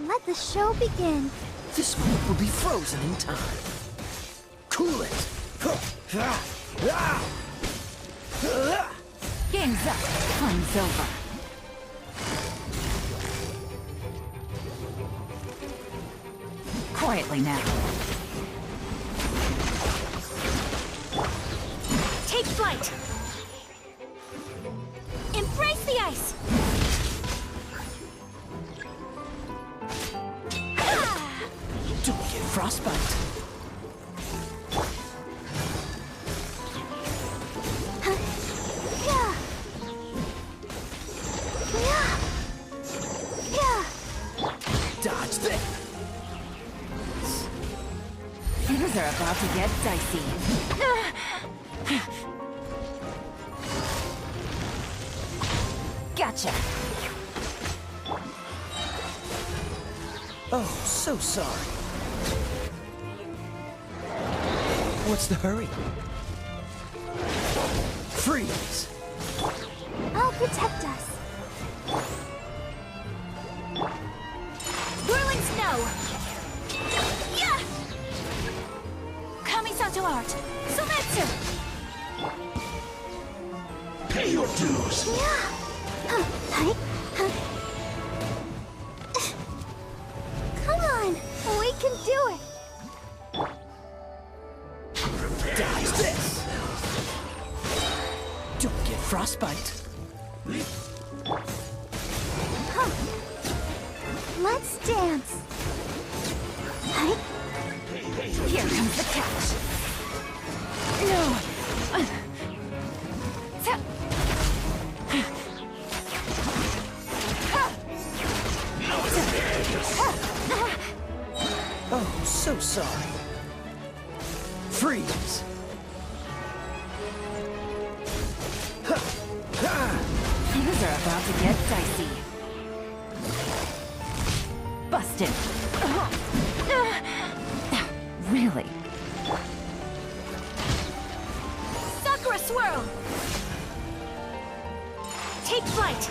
Let the show begin. This moment will be frozen in time. Cool it! Game's up. Fun's over. Quietly now. Take flight! Embrace the ice! Don't get frostbite. Dodge this. Things are about to get dicey. Gotcha. Oh, so sorry. What's the hurry? Freeze! I'll protect us. Whirling snow! Yeah! Kamisato art! Sometsu! Pay your dues! Yeah! Hi! Come on! We can do it! Dodge this! Don't get frostbite. Let's dance! Hi! Here comes the catch. No. Oh, so sorry. Freeze! Things are about to get dicey. Busted. Really? Sakura swirl! Take flight!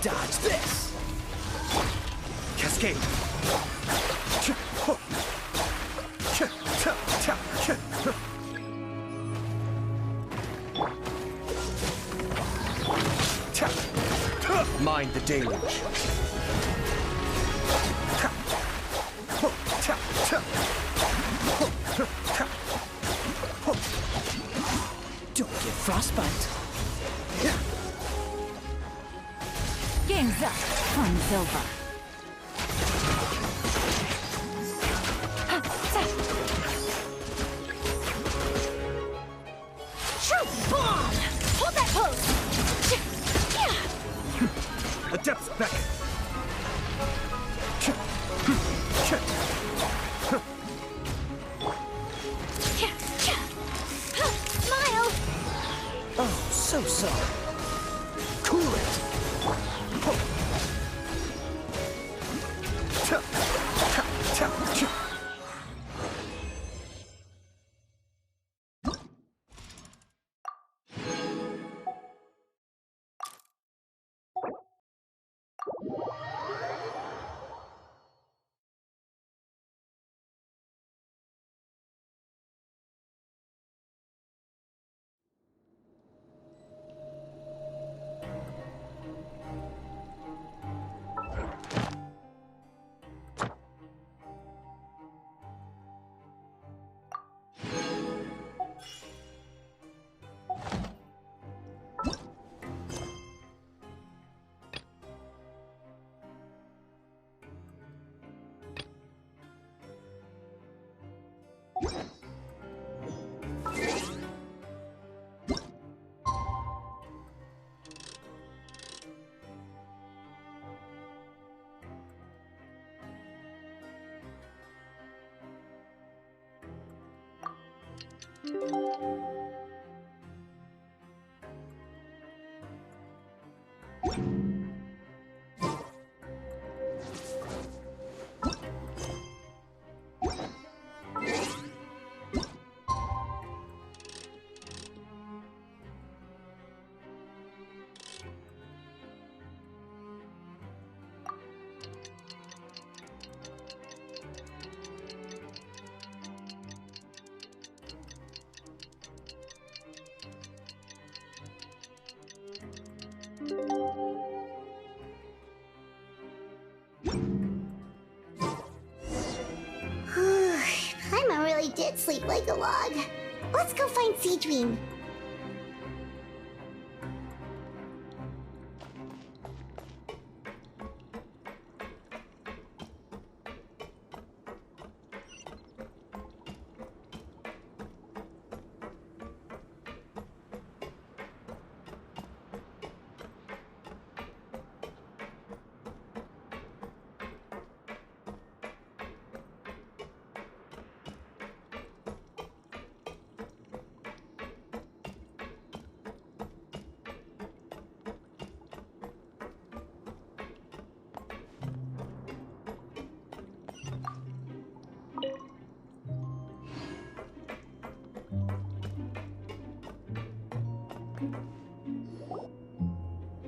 Dodge this! Cascade! Mind the deluge. Don't get frostbite. Game's up. Fun's over. True bomb! Hold that pose! Adept's back. Smile! Oh, so sorry. Cool it. Paimon really did sleep like a log. Let's go find Seedream.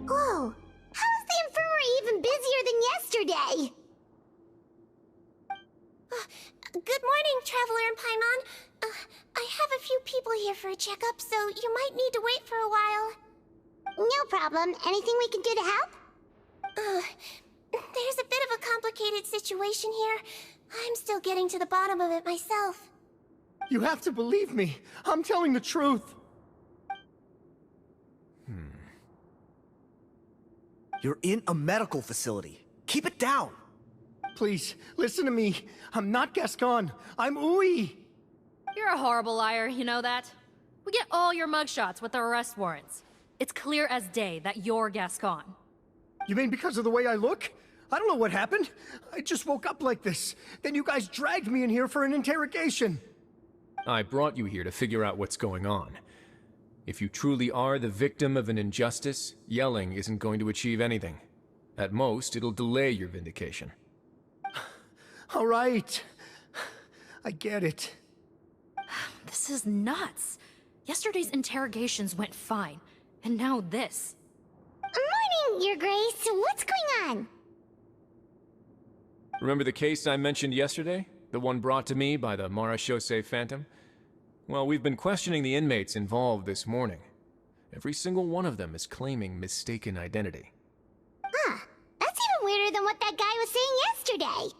Whoa! How is the infirmary even busier than yesterday? Good morning, Traveler and Paimon. I have a few people here for a checkup, so you might need to wait for a while. No problem. Anything we can do to help? There's a bit of a complicated situation here. I'm still getting to the bottom of it myself. You have to believe me. I'm telling the truth. You're in a medical facility. Keep it down. Please, listen to me. I'm not Gascon. I'm Uy. You're a horrible liar, you know that? We get all your mugshots with the arrest warrants. It's clear as day that you're Gascon. You mean because of the way I look? I don't know what happened. I just woke up like this. Then you guys dragged me in here for an interrogation. I brought you here to figure out what's going on. If you truly are the victim of an injustice, yelling isn't going to achieve anything. At most, it'll delay your vindication. All right. I get it. This is nuts. Yesterday's interrogations went fine, and now this. Morning, Your Grace. What's going on? Remember the case I mentioned yesterday? The one brought to me by the Marechaussee Phantom? Well, we've been questioning the inmates involved this morning. Every single one of them is claiming mistaken identity. Huh. That's even weirder than what that guy was saying yesterday.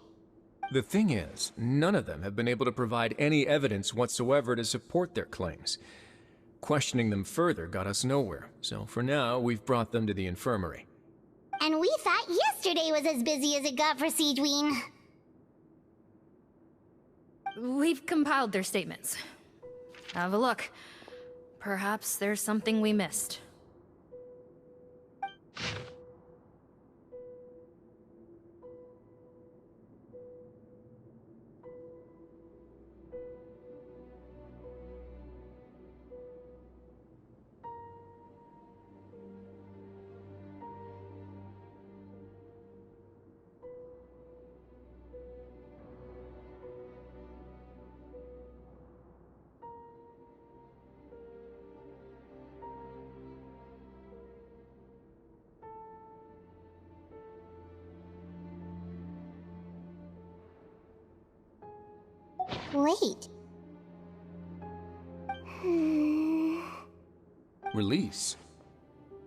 The thing is, none of them have been able to provide any evidence whatsoever to support their claims. Questioning them further got us nowhere, so for now, we've brought them to the infirmary. And we thought yesterday was as busy as it got for Siegeween. We've compiled their statements. Have a look. Perhaps there's something we missed. Wait. Release?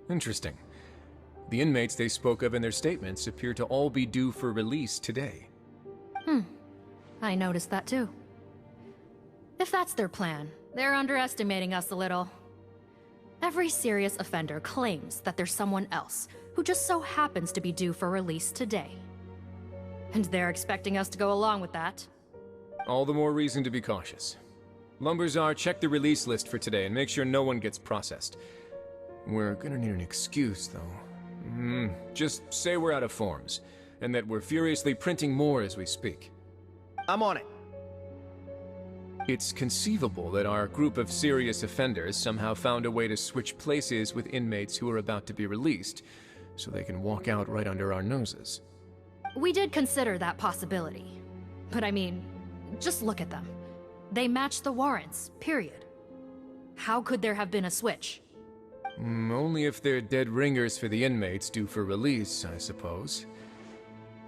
Interesting. The inmates they spoke of in their statements appear to all be due for release today. I noticed that too. If that's their plan, they're underestimating us a little. Every serious offender claims that there's someone else who just so happens to be due for release today. And they're expecting us to go along with that. All the more reason to be cautious. Lumberzar, check the release list for today and make sure no one gets processed. We're gonna need an excuse, though. Just say we're out of forms, and that we're furiously printing more as we speak. I'm on it. It's conceivable that our group of serious offenders somehow found a way to switch places with inmates who are about to be released, so they can walk out right under our noses. We did consider that possibility. But I mean, just look at them. They match the warrants, period. How could there have been a switch? Only if they're dead ringers for the inmates due for release, I suppose.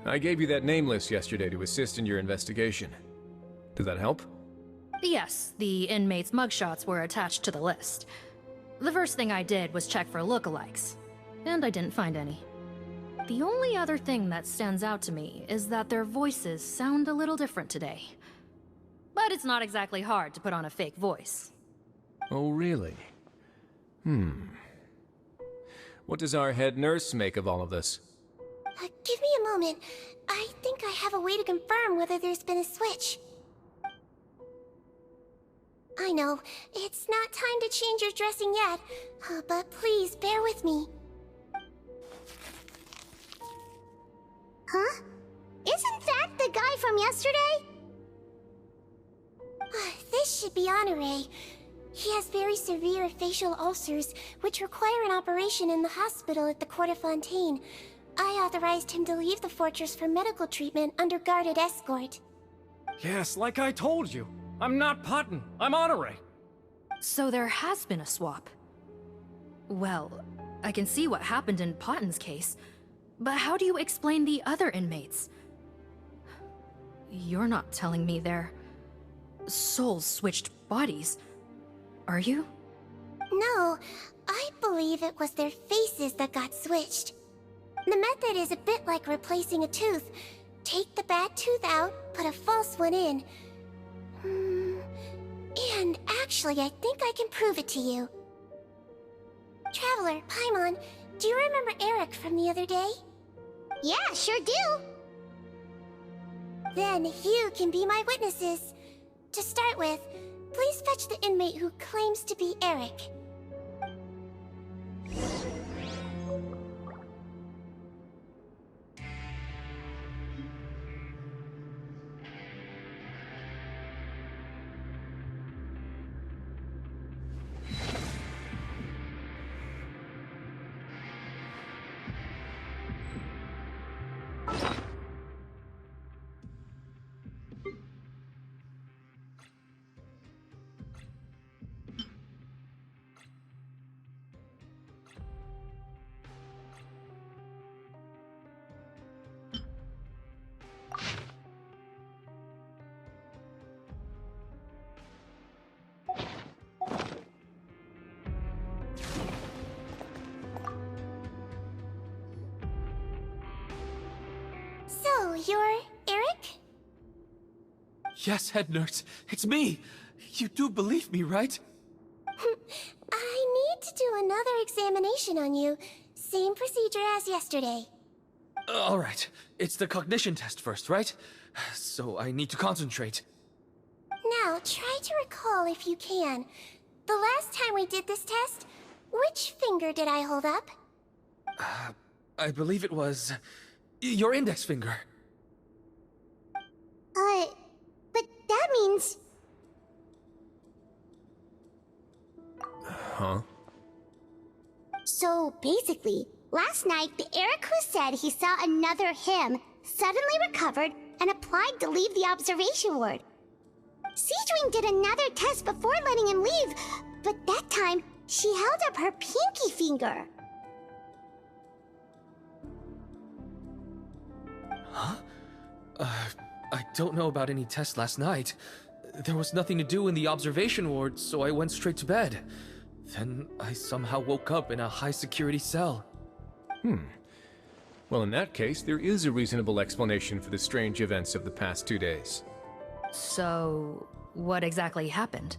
I gave you that name list yesterday to assist in your investigation. Did that help? Yes, the inmates' mugshots were attached to the list. The first thing I did was check for lookalikes, and I didn't find any. The only other thing that stands out to me is that their voices sound a little different today. But it's not exactly hard to put on a fake voice. Oh, really? What does our head nurse make of all of this? Give me a moment. I think I have a way to confirm whether there's been a switch. I know, it's not time to change your dressing yet, but please bear with me. Huh? Isn't that the guy from yesterday? This should be Honore. He has very severe facial ulcers, which require an operation in the hospital at the Court of Fontaine. I authorized him to leave the fortress for medical treatment under guarded escort. Yes, like I told you. I'm not Potton. I'm Honore. So there has been a swap. Well, I can see what happened in Potton's case, but how do you explain the other inmates? You're not telling me their souls switched bodies, are you? No, I believe it was their faces that got switched. The method is a bit like replacing a tooth. Take the bad tooth out, put a false one in. And actually, I think I can prove it to you. Traveler, Paimon, do you remember Eric from the other day? Yeah, sure do. Then you can be my witnesses. To start with, please fetch the inmate who claims to be Eric. So, you're Eric? Yes, head nurse. It's me. You do believe me, right? I need to do another examination on you. Same procedure as yesterday. All right. It's the cognition test first, right? So I need to concentrate. Now, try to recall if you can. The last time we did this test, which finger did I hold up? I believe it was your index finger. But that means... Huh? So basically, last night the Eric who said he saw another him suddenly recovered and applied to leave the observation ward. Seadwing did another test before letting him leave, but that time she held up her pinky finger. Huh? I don't know about any test last night. There was nothing to do in the observation ward, so I went straight to bed. Then I somehow woke up in a high-security cell. Well, in that case, there is a reasonable explanation for the strange events of the past 2 days. So, what exactly happened?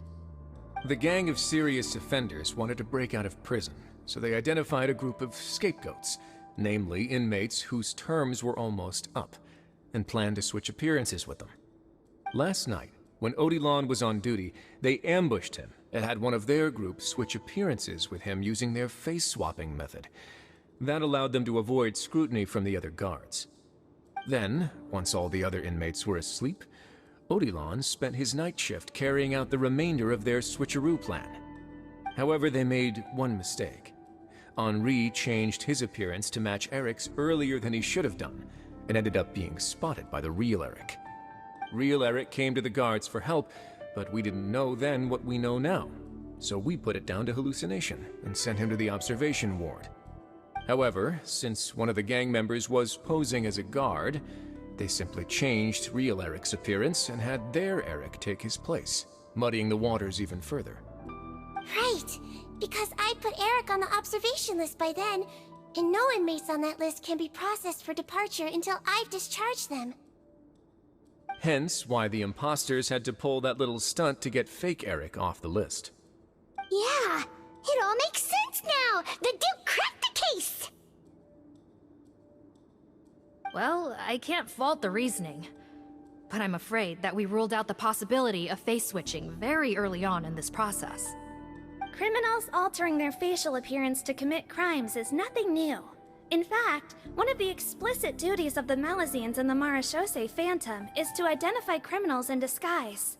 The gang of serious offenders wanted to break out of prison, so they identified a group of scapegoats, namely inmates whose terms were almost up, and planned to switch appearances with them. Last night, when Odilon was on duty, they ambushed him and had one of their group switch appearances with him using their face-swapping method. That allowed them to avoid scrutiny from the other guards. Then, once all the other inmates were asleep, Odilon spent his night shift carrying out the remainder of their switcheroo plan. However, they made one mistake. Henri changed his appearance to match Eric's earlier than he should have done, and ended up being spotted by the real Eric. Real Eric came to the guards for help, but we didn't know then what we know now, so we put it down to hallucination and sent him to the observation ward. However, since one of the gang members was posing as a guard, they simply changed real Eric's appearance and had their Eric take his place, muddying the waters even further. Right, because I put Eric on the observation list by then, and no inmates on that list can be processed for departure until I've discharged them. Hence why the imposters had to pull that little stunt to get fake Eric off the list. Yeah, it all makes sense now! The Duke cracked the case! Well, I can't fault the reasoning. But I'm afraid that we ruled out the possibility of face switching very early on in this process. Criminals altering their facial appearance to commit crimes is nothing new. In fact, one of the explicit duties of the Malazines in the Marechaussee Phantom is to identify criminals in disguise.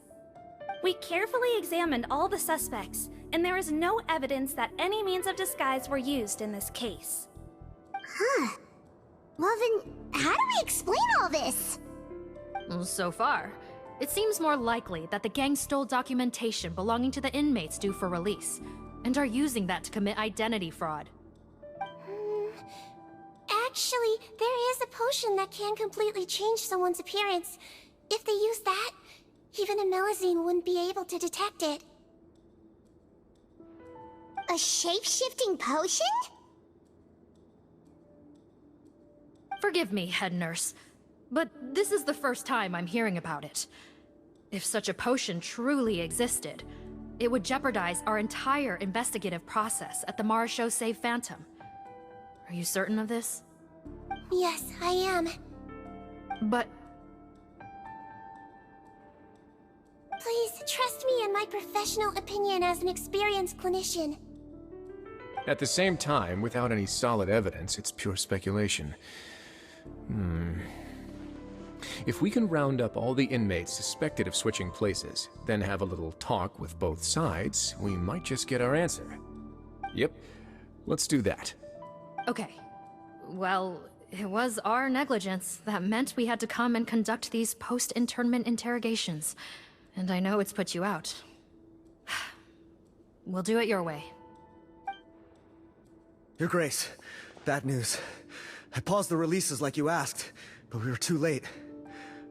We carefully examined all the suspects, and there is no evidence that any means of disguise were used in this case. Huh. Well then, how do we explain all this? So far, it seems more likely that the gang stole documentation belonging to the inmates due for release, and are using that to commit identity fraud. Actually, there is a potion that can completely change someone's appearance. If they use that, even a Melazine wouldn't be able to detect it. A shape-shifting potion? Forgive me, head nurse, but this is the first time I'm hearing about it. If such a potion truly existed, it would jeopardize our entire investigative process at the Marechaussee Phantom. Are you certain of this? Yes, I am. But... Please, trust me in my professional opinion as an experienced clinician. At the same time, without any solid evidence, it's pure speculation. If we can round up all the inmates suspected of switching places, then have a little talk with both sides, we might just get our answer. Yep, let's do that. okay. Well, it was our negligence that meant we had to come and conduct these post-internment interrogations. And I know it's put you out. We'll do it your way. Your Grace, bad news. I paused the releases like you asked, but we were too late.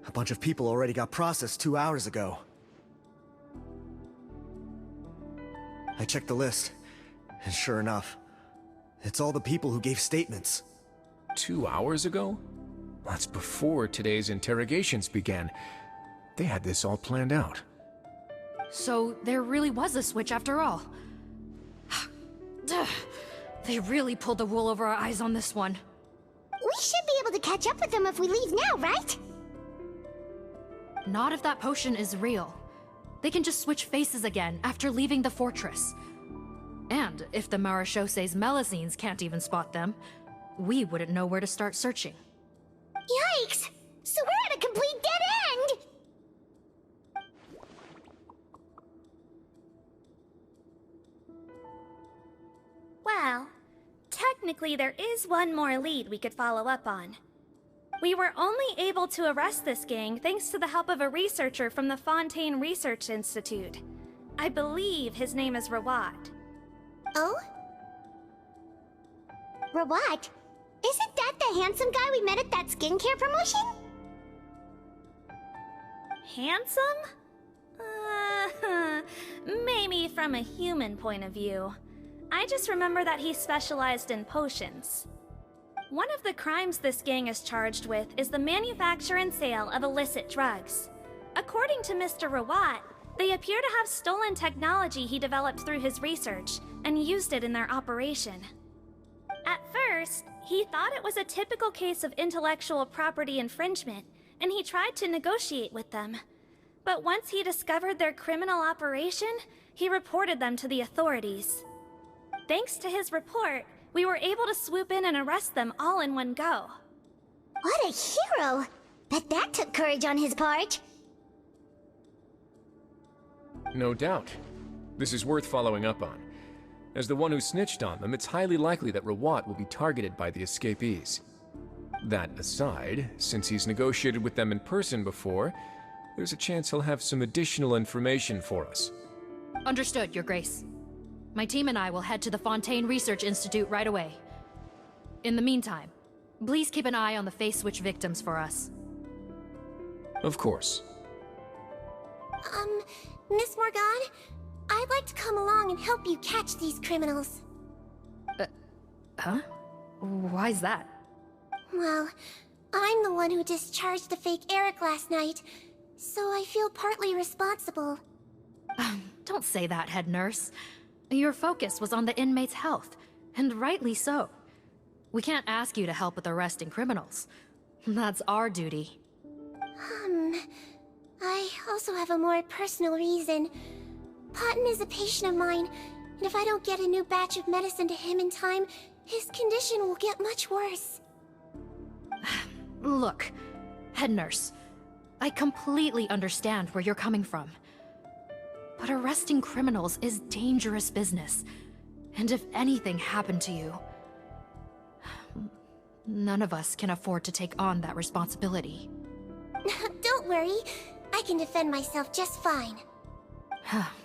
A bunch of people already got processed 2 hours ago. I checked the list, and sure enough, it's all the people who gave statements. 2 hours ago? That's before today's interrogations began. They had this all planned out. So there really was a switch after all. They really pulled the wool over our eyes on this one. We should be able to catch up with them if we leave now, right? Not if that potion is real. They can just switch faces again after leaving the fortress. And if the Marishose's Melusines can't even spot them, we wouldn't know where to start searching. Yikes! So we're at a complete dead end! Well, technically there is one more lead we could follow up on. We were only able to arrest this gang thanks to the help of a researcher from the Fontaine Research Institute. I believe his name is Rawat. Oh? Rawat? Isn't that the handsome guy we met at that skincare promotion? Handsome? Maybe from a human point of view. I just remember that he specialized in potions. One of the crimes this gang is charged with is the manufacture and sale of illicit drugs. According to Mr. Rawat, they appear to have stolen technology he developed through his research and used it in their operation. At first, he thought it was a typical case of intellectual property infringement, and he tried to negotiate with them. But once he discovered their criminal operation, he reported them to the authorities. Thanks to his report, we were able to swoop in and arrest them all in one go. What a hero! Bet that took courage on his part. No doubt. This is worth following up on. As the one who snitched on them, it's highly likely that Rawat will be targeted by the escapees. That aside, since he's negotiated with them in person before, there's a chance he'll have some additional information for us. Understood, Your Grace. My team and I will head to the Fontaine Research Institute right away. In the meantime, please keep an eye on the face switch victims for us. Of course. Miss Morgan, I'd like to come along and help you catch these criminals. Huh? Why's that? Well, I'm the one who discharged the fake Eric last night, so I feel partly responsible. Don't say that, head nurse. Your focus was on the inmates' health, and rightly so. We can't ask you to help with arresting criminals. That's our duty. I also have a more personal reason. Potton is a patient of mine, and if I don't get a new batch of medicine to him in time, his condition will get much worse. Look, head nurse, I completely understand where you're coming from. But arresting criminals is dangerous business. And if anything happened to you, none of us can afford to take on that responsibility. Don't worry, I can defend myself just fine.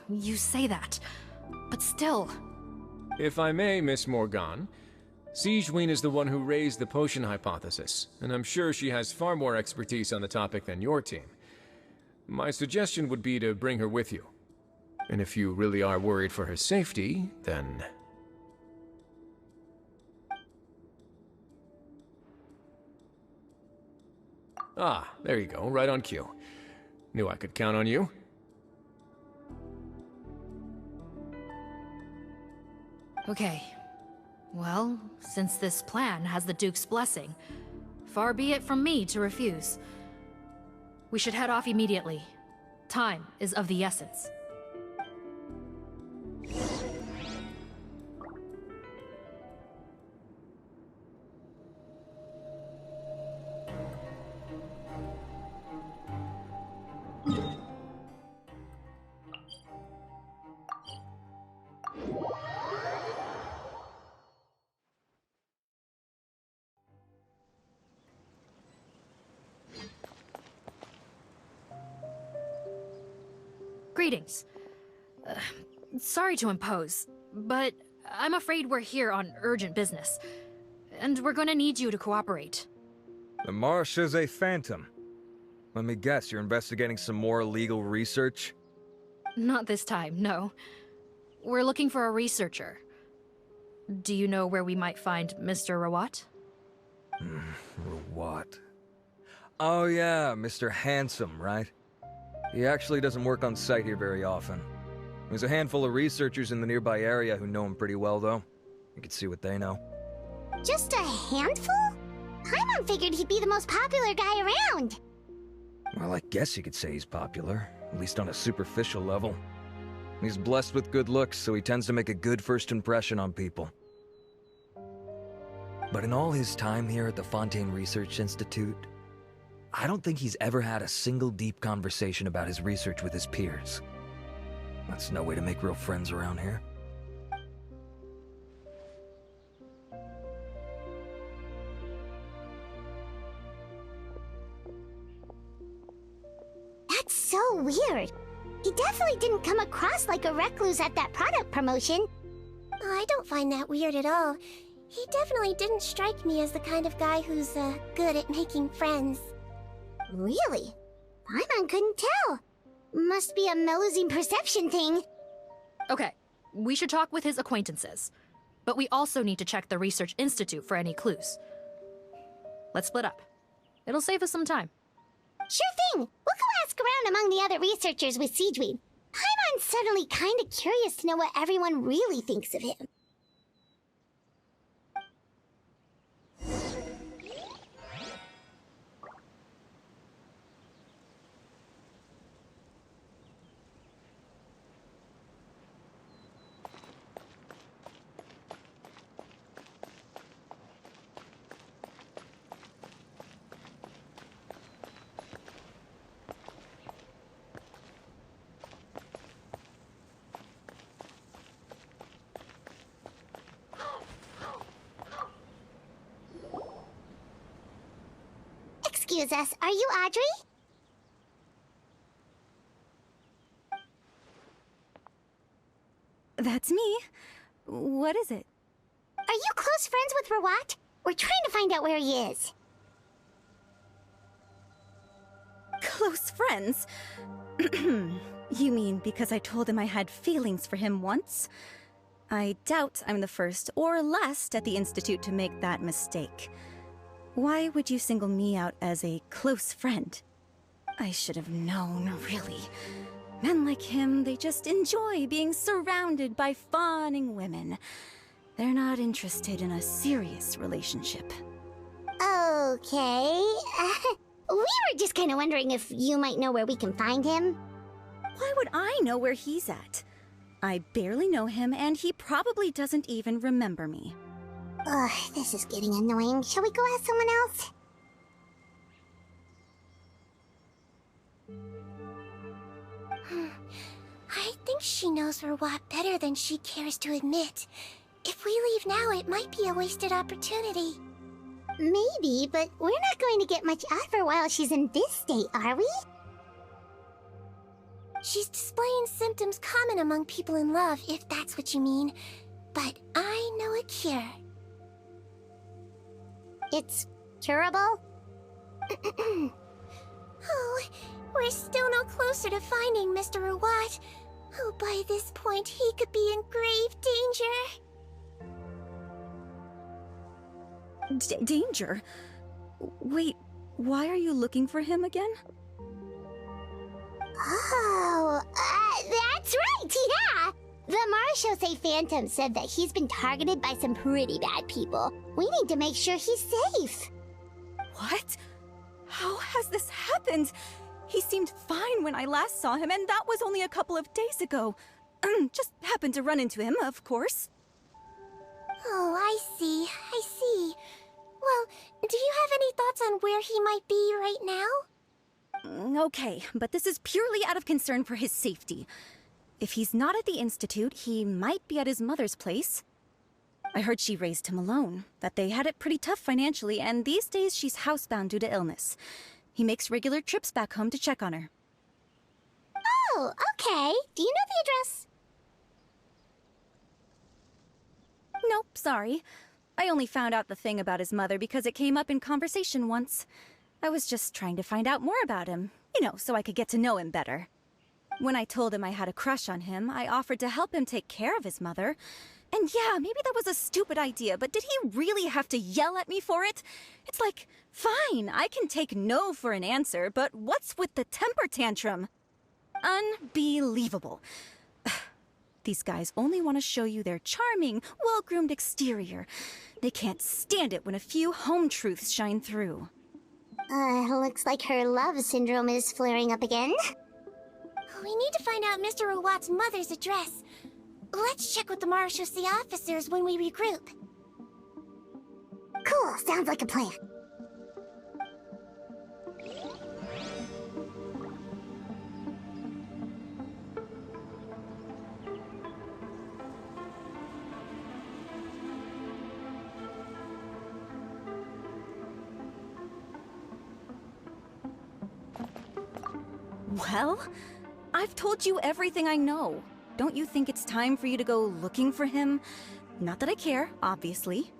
You say that, but still. If I may, Miss Morgan, Siegeween is the one who raised the potion hypothesis, and I'm sure she has far more expertise on the topic than your team. My suggestion would be to bring her with you. And if you really are worried for her safety, then... Ah, there you go, right on cue. Knew I could count on you. Okay. Well, since this plan has the Duke's blessing, far be it from me to refuse. We should head off immediately. Time is of the essence. Greetings. Sorry to impose, but I'm afraid we're here on urgent business, and we're gonna need you to cooperate. The Marshese Phantom. Let me guess, you're investigating some more illegal research? Not this time, no. We're looking for a researcher. Do you know where we might find Mr. Rawat? Rawat. Oh yeah, Mr. Handsome, right? He actually doesn't work on site here very often. There's a handful of researchers in the nearby area who know him pretty well, though. You can see what they know. Just a handful? Paimon figured he'd be the most popular guy around. Well, I guess you could say he's popular, at least on a superficial level. He's blessed with good looks, so he tends to make a good first impression on people. But in all his time here at the Fontaine Research Institute, I don't think he's ever had a single deep conversation about his research with his peers. That's no way to make real friends around here. That's so weird. He definitely didn't come across like a recluse at that product promotion. I don't find that weird at all. He definitely didn't strike me as the kind of guy who's, good at making friends. Really? Paimon couldn't tell. Must be a Melusine perception thing. Okay, we should talk with his acquaintances. But we also need to check the Research Institute for any clues. Let's split up. It'll save us some time. Sure thing. We'll go ask around among the other researchers with Siegeween. Paimon's suddenly kinda curious to know what everyone really thinks of him. Excuse us, are you Audrey? That's me. What is it? Are you close friends with Rawat? We're trying to find out where he is. Close friends? You mean because I told him I had feelings for him once? I doubt I'm the first or last at the Institute to make that mistake. Why would you single me out as a close friend? I should have known, really. Men like him, they just enjoy being surrounded by fawning women. They're not interested in a serious relationship. Okay. We were just kinda wondering if you might know where we can find him. Why would I know where he's at? I barely know him, and he probably doesn't even remember me. Ugh, this is getting annoying. Shall we go ask someone else? I think she knows Rawat better than she cares to admit. If we leave now, it might be a wasted opportunity. Maybe, but we're not going to get much out of her while she's in this state, are we? She's displaying symptoms common among people in love, if that's what you mean. But I know a cure. It's curable? Oh, we're still no closer to finding Mr. Rawat. Oh, by this point, he could be in grave danger. Danger? Wait, why are you looking for him again? Oh, that's right, yeah! The Marechaussee Phantom said that he's been targeted by some pretty bad people. We need to make sure he's safe. What? How has this happened? He seemed fine when I last saw him, and that was only a couple of days ago. Just happened to run into him, of course. Oh, I see. Well, do you have any thoughts on where he might be right now? Okay, but this is purely out of concern for his safety. If he's not at the Institute, he might be at his mother's place. I heard she raised him alone, that they had it pretty tough financially, and these days she's housebound due to illness. He makes regular trips back home to check on her. Oh, okay. Do you know the address? Nope, sorry. I only found out the thing about his mother because it came up in conversation once. I was just trying to find out more about him, so I could get to know him better. When I told him I had a crush on him, I offered to help him take care of his mother. And yeah, maybe that was a stupid idea, but did he really have to yell at me for it? It's like, fine, I can take no for an answer, but what's with the temper tantrum? Unbelievable. These guys only want to show you their charming, well-groomed exterior. They can't stand it when a few home truths shine through. Looks like her love syndrome is flaring up again. We need to find out Mr. Rawat's mother's address. Let's check with the Marechaussee officers when we regroup. Cool, sounds like a plan. Well, I've told you everything I know. Don't you think it's time for you to go looking for him? Not that I care, obviously.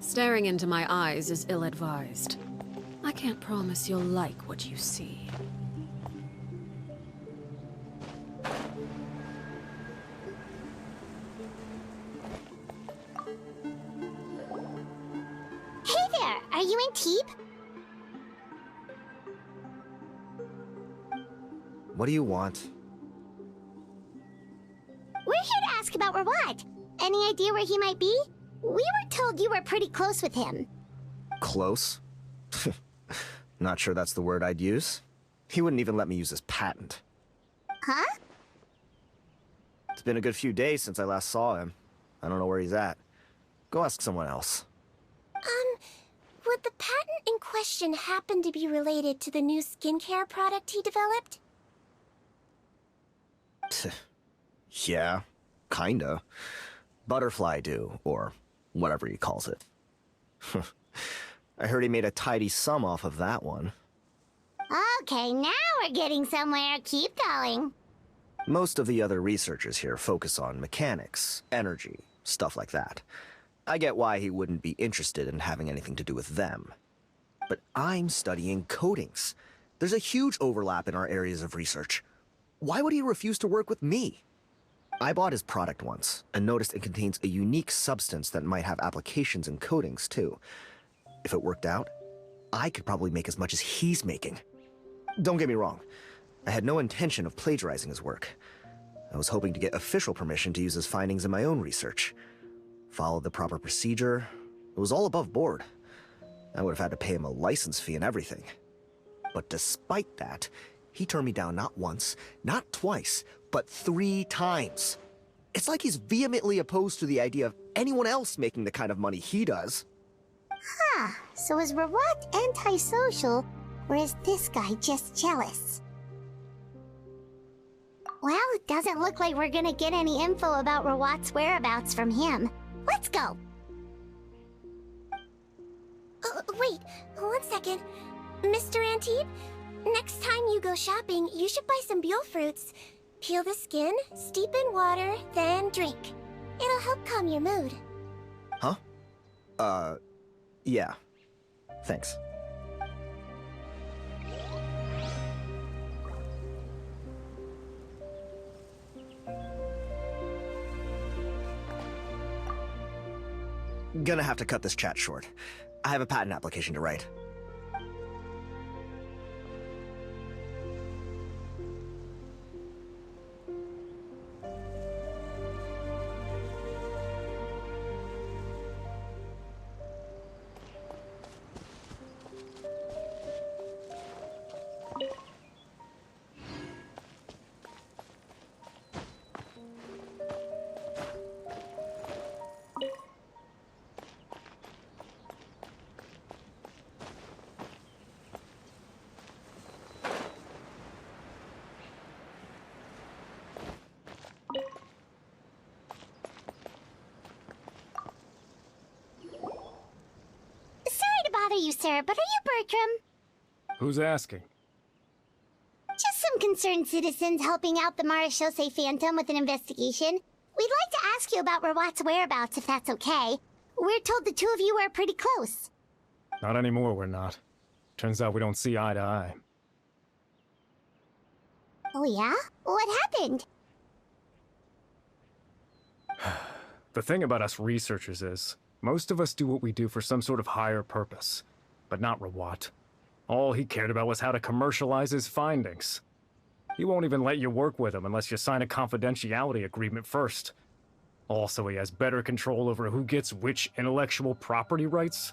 Staring into my eyes is ill-advised. I can't promise you'll like what you see. Hey there, are you in Teep? What do you want? We're here to ask about Rawat. Any idea where he might be? We were told you were pretty close with him. Close? Not sure that's the word I'd use. He wouldn't even let me use his patent. Huh? It's been a good few days since I last saw him. I don't know where he's at. Go ask someone else. Would the patent in question happen to be related to the new skincare product he developed? Yeah, kinda. Butterfly dew, or whatever he calls it. I heard he made a tidy sum off of that one. Okay, now we're getting somewhere. Keep going. Most of the other researchers here focus on mechanics, energy, stuff like that. I get why he wouldn't be interested in having anything to do with them. But I'm studying coatings. There's a huge overlap in our areas of research. Why would he refuse to work with me? I bought his product once, and noticed it contains a unique substance that might have applications in coatings, too. If it worked out, I could probably make as much as he's making. Don't get me wrong, I had no intention of plagiarizing his work. I was hoping to get official permission to use his findings in my own research. Followed the proper procedure. It was all above board. I would have had to pay him a license fee and everything. But despite that, he turned me down not once, not twice, but 3 times. It's like he's vehemently opposed to the idea of anyone else making the kind of money he does. Huh, so is Rawat antisocial, or is this guy just jealous? Well, it doesn't look like we're gonna get any info about Rawat's whereabouts from him. Let's go! Wait, 1 second. Mr. Antibes, next time you go shopping, you should buy some Buell fruits. Peel the skin, steep in water, then drink. It'll help calm your mood. Huh? Yeah. Thanks. Gonna have to cut this chat short. I have a patent application to write. Sorry to bother you, sir, but are you Bertram? Who's asking? Just some concerned citizens helping out the Marachose Phantom with an investigation. We'd like to ask you about Rawat's whereabouts, if that's okay. We're told the two of you are pretty close. Not anymore, we're not. Turns out we don't see eye to eye. Oh yeah? What happened? The thing about us researchers is, most of us do what we do for some sort of higher purpose. But not Rawat. All he cared about was how to commercialize his findings. He won't even let you work with him unless you sign a confidentiality agreement first. Also, he has better control over who gets which intellectual property rights.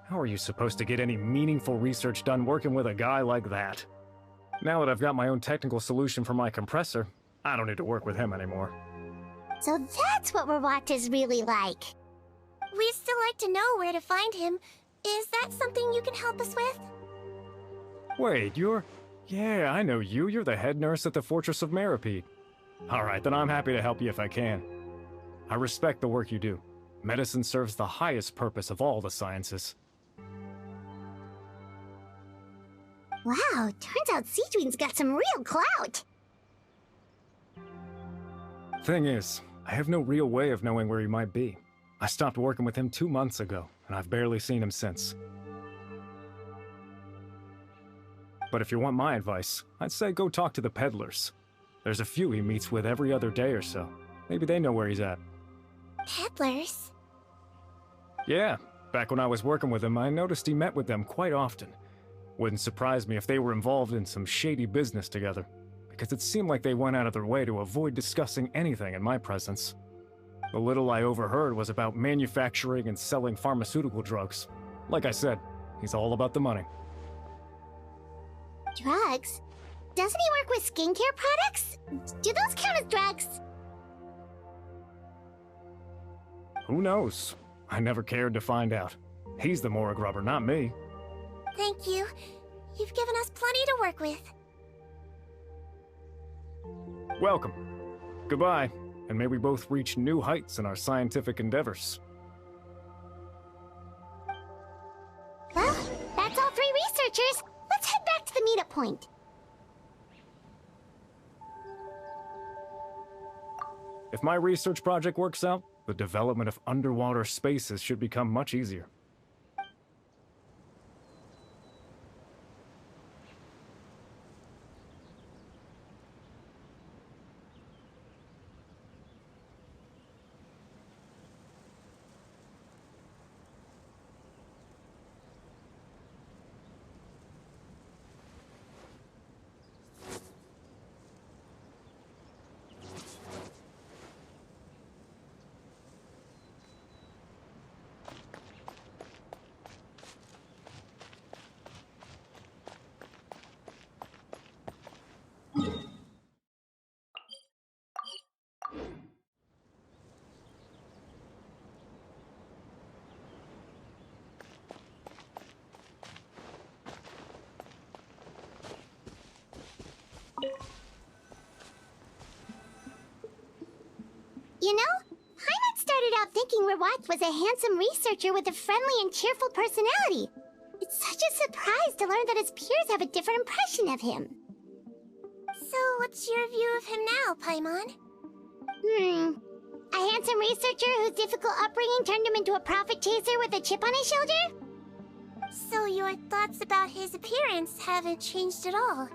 How are you supposed to get any meaningful research done working with a guy like that? Now that I've got my own technical solution for my compressor, I don't need to work with him anymore. So that's what Rawat is really like. We'd still like to know where to find him. Is that something you can help us with? Wait, you're... Yeah, I know you. You're the head nurse at the Fortress of Meripede. Alright, then I'm happy to help you if I can. I respect the work you do. Medicine serves the highest purpose of all the sciences. Wow, turns out Sejuin's got some real clout. Thing is, I have no real way of knowing where he might be. I stopped working with him 2 months ago, and I've barely seen him since. But if you want my advice, I'd say go talk to the peddlers. There's a few he meets with every other day or so. Maybe they know where he's at. Peddlers? Yeah, back when I was working with him, I noticed he met with them quite often. Wouldn't surprise me if they were involved in some shady business together, because it seemed like they went out of their way to avoid discussing anything in my presence. The little I overheard was about manufacturing and selling pharmaceutical drugs. Like I said, he's all about the money. Drugs? Doesn't he work with skincare products? Do those count as drugs? Who knows? I never cared to find out. He's the Morag rubber, not me. Thank you. You've given us plenty to work with. Welcome. Goodbye, and may we both reach new heights in our scientific endeavors. Well, that's all three researchers. Let's head back to the meetup point. If my research project works out, the development of underwater spaces should become much easier. You know, Heimat started out thinking Rawat was a handsome researcher with a friendly and cheerful personality. It's such a surprise to learn that his peers have a different impression of him. So, what's your view of him now, Paimon? A handsome researcher whose difficult upbringing turned him into a profit chaser with a chip on his shoulder? So your thoughts about his appearance haven't changed at all?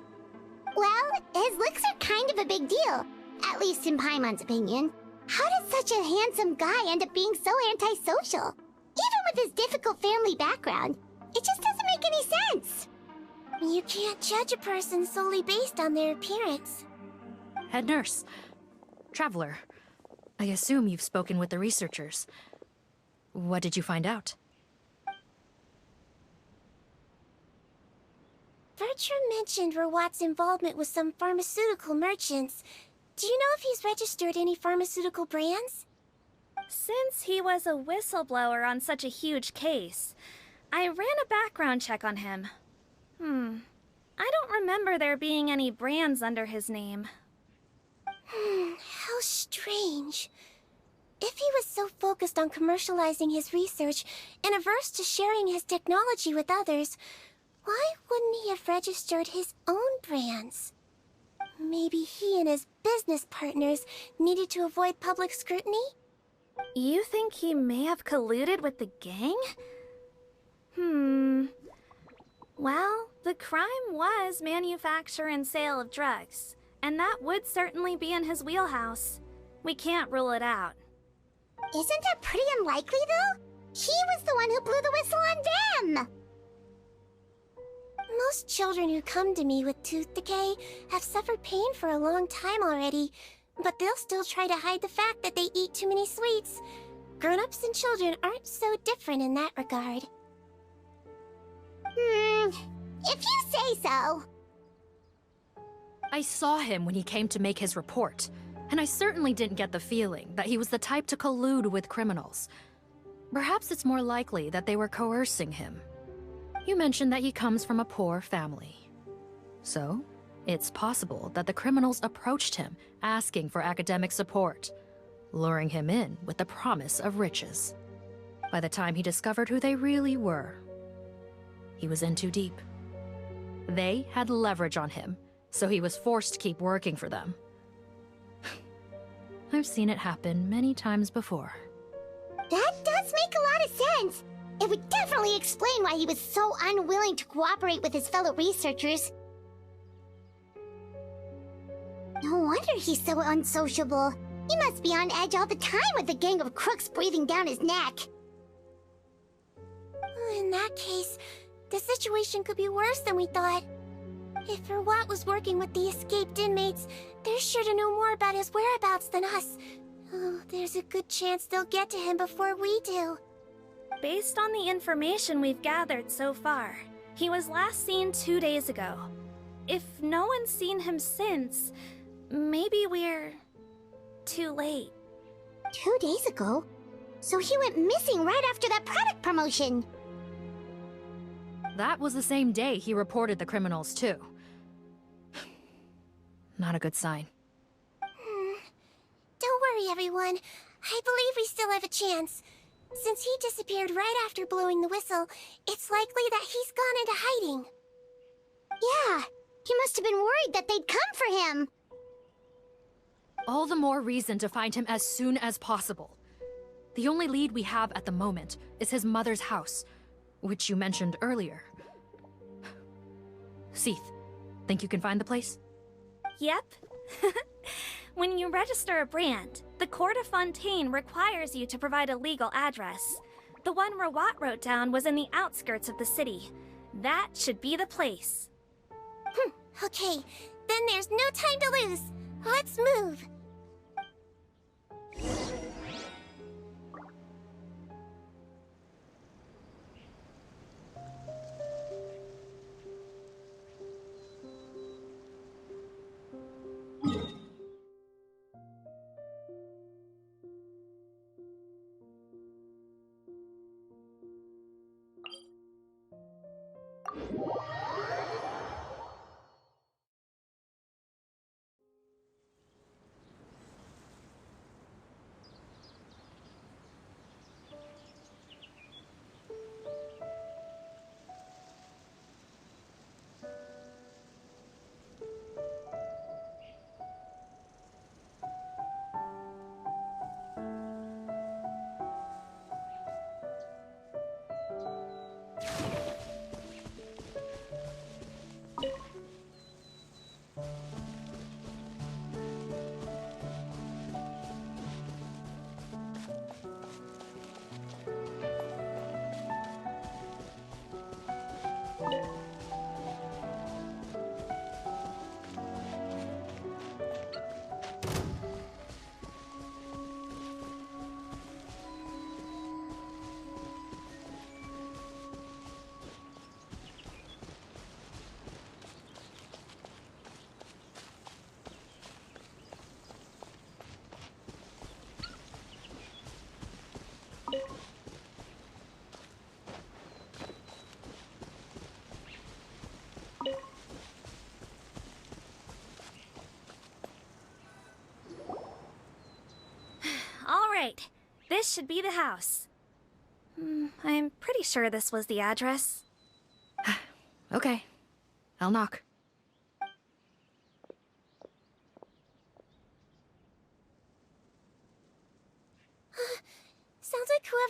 Well, his looks are kind of a big deal. At least in Paimon's opinion. How did such a handsome guy end up being so antisocial? Even with his difficult family background, it just doesn't make any sense. You can't judge a person solely based on their appearance. Head nurse. Traveler. I assume you've spoken with the researchers. What did you find out? Bertram mentioned Rawat's involvement with some pharmaceutical merchants. Do you know if he's registered any pharmaceutical brands? Since he was a whistleblower on such a huge case, I ran a background check on him. I don't remember there being any brands under his name. How strange. If he was so focused on commercializing his research and averse to sharing his technology with others, why wouldn't he have registered his own brands? Maybe he and his business partners needed to avoid public scrutiny? You think he may have colluded with the gang? Well, the crime was manufacture and sale of drugs, and that would certainly be in his wheelhouse. We can't rule it out. Isn't that pretty unlikely, though? He was the one who blew the whistle on them! Most children who come to me with tooth decay have suffered pain for a long time already, but they'll still try to hide the fact that they eat too many sweets. Grown-ups and children aren't so different in that regard. If you say so. I saw him when he came to make his report, and I certainly didn't get the feeling that he was the type to collude with criminals. Perhaps it's more likely that they were coercing him. You mentioned that he comes from a poor family. So, it's possible that the criminals approached him asking for academic support, luring him in with the promise of riches. By the time he discovered who they really were, he was in too deep. They had leverage on him, so he was forced to keep working for them. I've seen it happen many times before. That does make a lot of sense. It would definitely explain why he was so unwilling to cooperate with his fellow researchers. No wonder he's so unsociable. He must be on edge all the time with a gang of crooks breathing down his neck. In that case, the situation could be worse than we thought. If Verwat was working with the escaped inmates, they're sure to know more about his whereabouts than us. Oh, there's a good chance they'll get to him before we do. Based on the information we've gathered so far, he was last seen 2 days ago. If no one's seen him since, maybe we're too late. 2 days ago? So he went missing right after that product promotion. That was the same day he reported the criminals, too. Not a good sign. Don't worry, everyone. I believe we still have a chance. Since he disappeared right after blowing the whistle, it's likely that he's gone into hiding. Yeah, he must have been worried that they'd come for him. All the more reason to find him as soon as possible. The only lead we have at the moment is his mother's house, which you mentioned earlier. Seath, think you can find the place? Yep. When you register a brand, the Court of Fontaine requires you to provide a legal address. The one Rawat wrote down was in the outskirts of the city. That should be the place. Okay, then there's no time to lose. Let's move. Right. This should be the house. I'm pretty sure this was the address. Okay. I'll knock.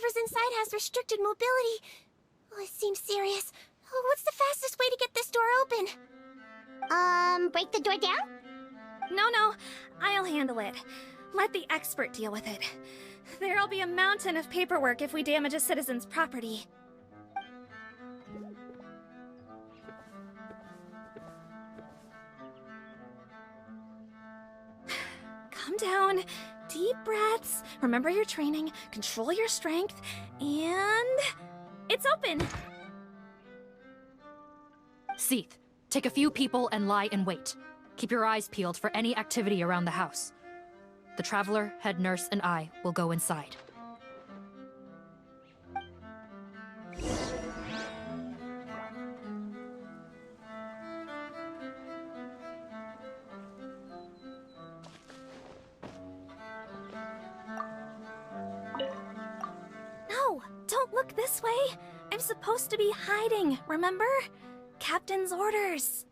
whoever's inside has restricted mobility. Oh, it seems serious. Oh, what's the fastest way to get this door open? Break the door down? No, I'll handle it. Let the expert deal with it. There'll be a mountain of paperwork if we damage a citizen's property. Calm down. Deep breaths. Remember your training. Control your strength. And... it's open! Seath, take a few people and lie in wait. Keep your eyes peeled for any activity around the house. The Traveler, head nurse, and I will go inside. No, don't look this way. I'm supposed to be hiding, remember? Captain's orders.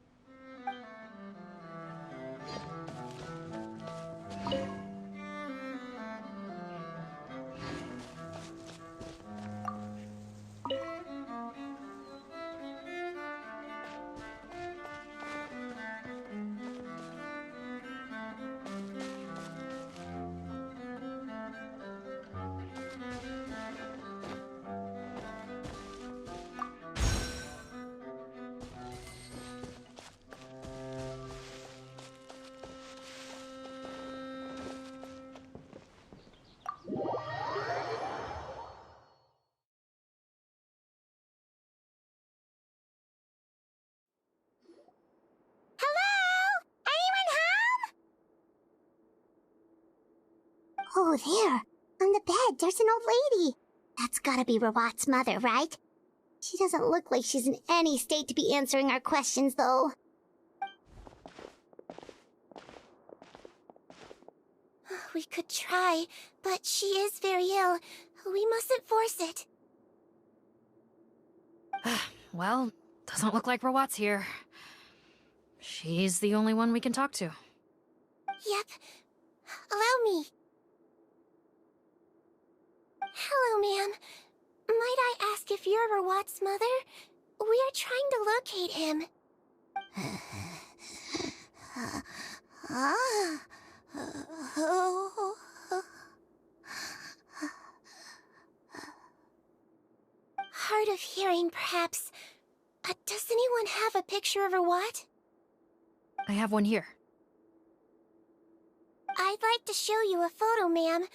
Oh, there. On the bed, there's an old lady. That's gotta be Rawat's mother, right? She doesn't look like she's in any state to be answering our questions, though. We could try, but she is very ill. We mustn't force it. Well, doesn't look like Rawat's here. She's the only one we can talk to. Yep. Allow me. Hello, ma'am. Might I ask if you're Rawat's mother? We are trying to locate him. Hard of hearing, perhaps. Does anyone have a picture of Rawat? I have one here. I'd like to show you a photo, ma'am.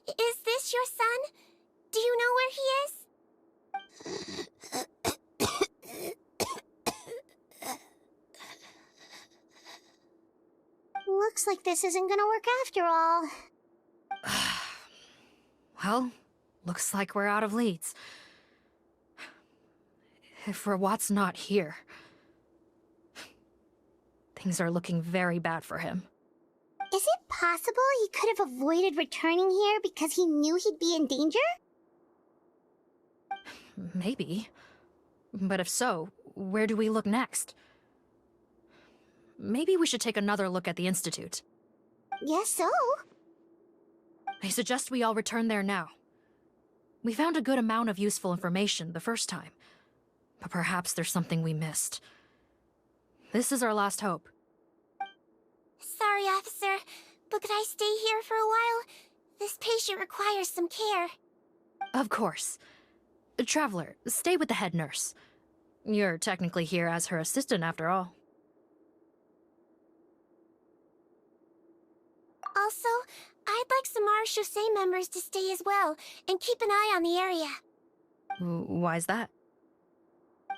Is this your son? Do you know where he is? Looks like this isn't gonna work after all. Well, looks like we're out of leads. If Rawat's not here, things are looking very bad for him. Is it possible he could have avoided returning here because he knew he'd be in danger? Maybe. But if so, where do we look next? Maybe we should take another look at the Institute. Guess so. I suggest we all return there now. We found a good amount of useful information the first time, but perhaps there's something we missed. This is our last hope. Sorry, officer, but could I stay here for a while? This patient requires some care. Of course. Traveler, stay with the head nurse. You're technically here as her assistant after all. Also, I'd like some Marechaussee members to stay as well, and keep an eye on the area. Why's that?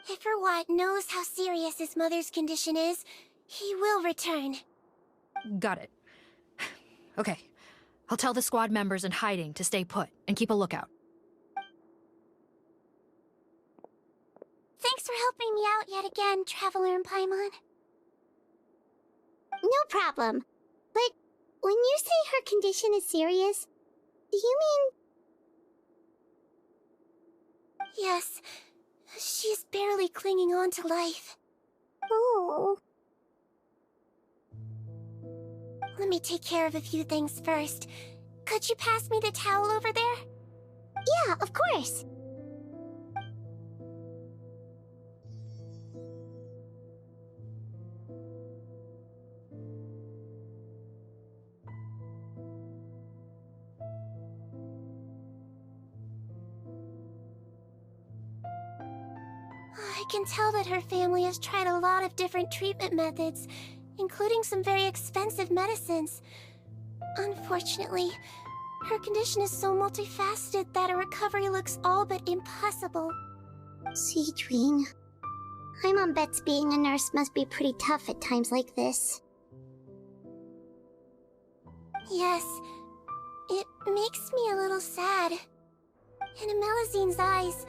If Rawat knows how serious his mother's condition is, he will return. Got it. Okay. I'll tell the squad members in hiding to stay put and keep a lookout. Thanks for helping me out yet again, Traveler and Paimon. No problem. But when you say her condition is serious, do you mean... Yes. She's barely clinging on to life. Oh. Let me take care of a few things first. Could you pass me the towel over there? Yeah, of course. I can tell that her family has tried a lot of different treatment methods, including some very expensive medicines. Unfortunately, her condition is so multifaceted that a recovery looks all but impossible. Seedwing. My mom bets being a nurse must be pretty tough at times like this. Yes, it makes me a little sad. In Amelazine's eyes,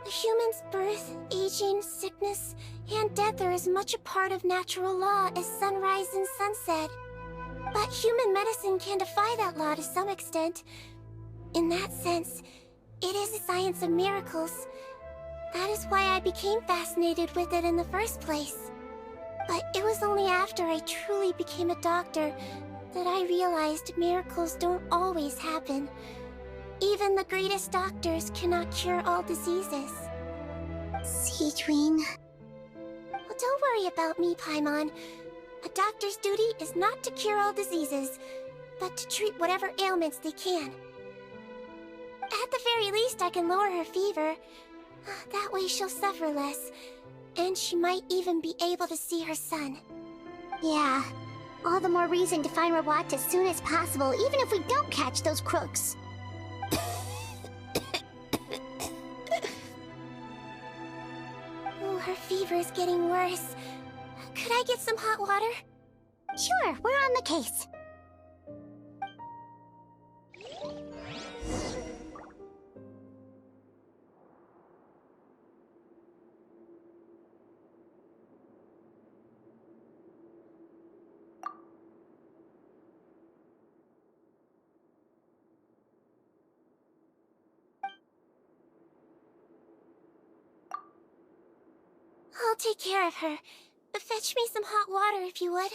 a human's birth, aging, sickness, and death are as much a part of natural law as sunrise and sunset. But human medicine can defy that law to some extent. In that sense, it is a science of miracles. That is why I became fascinated with it in the first place. But it was only after I truly became a doctor that I realized miracles don't always happen. Even the greatest doctors cannot cure all diseases. Seedwing. Well, don't worry about me, Paimon. A doctor's duty is not to cure all diseases, but to treat whatever ailments they can. At the very least, I can lower her fever. That way she'll suffer less, and she might even be able to see her son. Yeah, all the more reason to find Rawat as soon as possible, even if we don't catch those crooks. Oh, her fever is getting worse. Could I get some hot water? Sure, we're on the case. I'll take care of her. Fetch me some hot water if you would.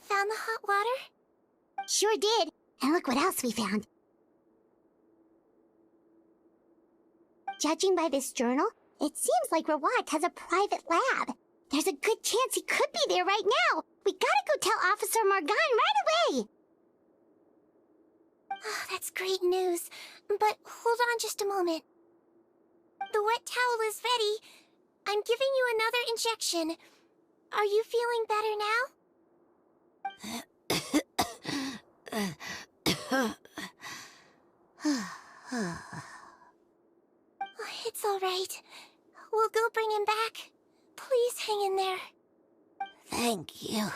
Found the hot water? Sure did. And look what else we found. Judging by this journal, it seems like Rawat has a private lab. There's a good chance he could be there right now. We gotta go tell Officer Morgan right away. Oh, that's great news. But hold on just a moment. The wet towel is ready. I'm giving you another injection. Are you feeling better now? It's all right. We'll go bring him back. Please hang in there. Thank you.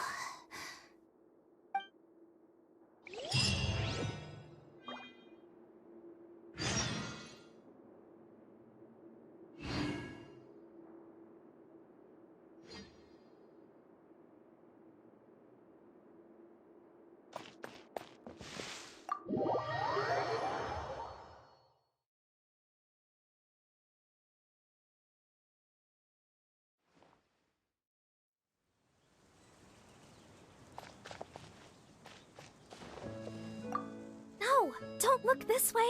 No, don't look this way.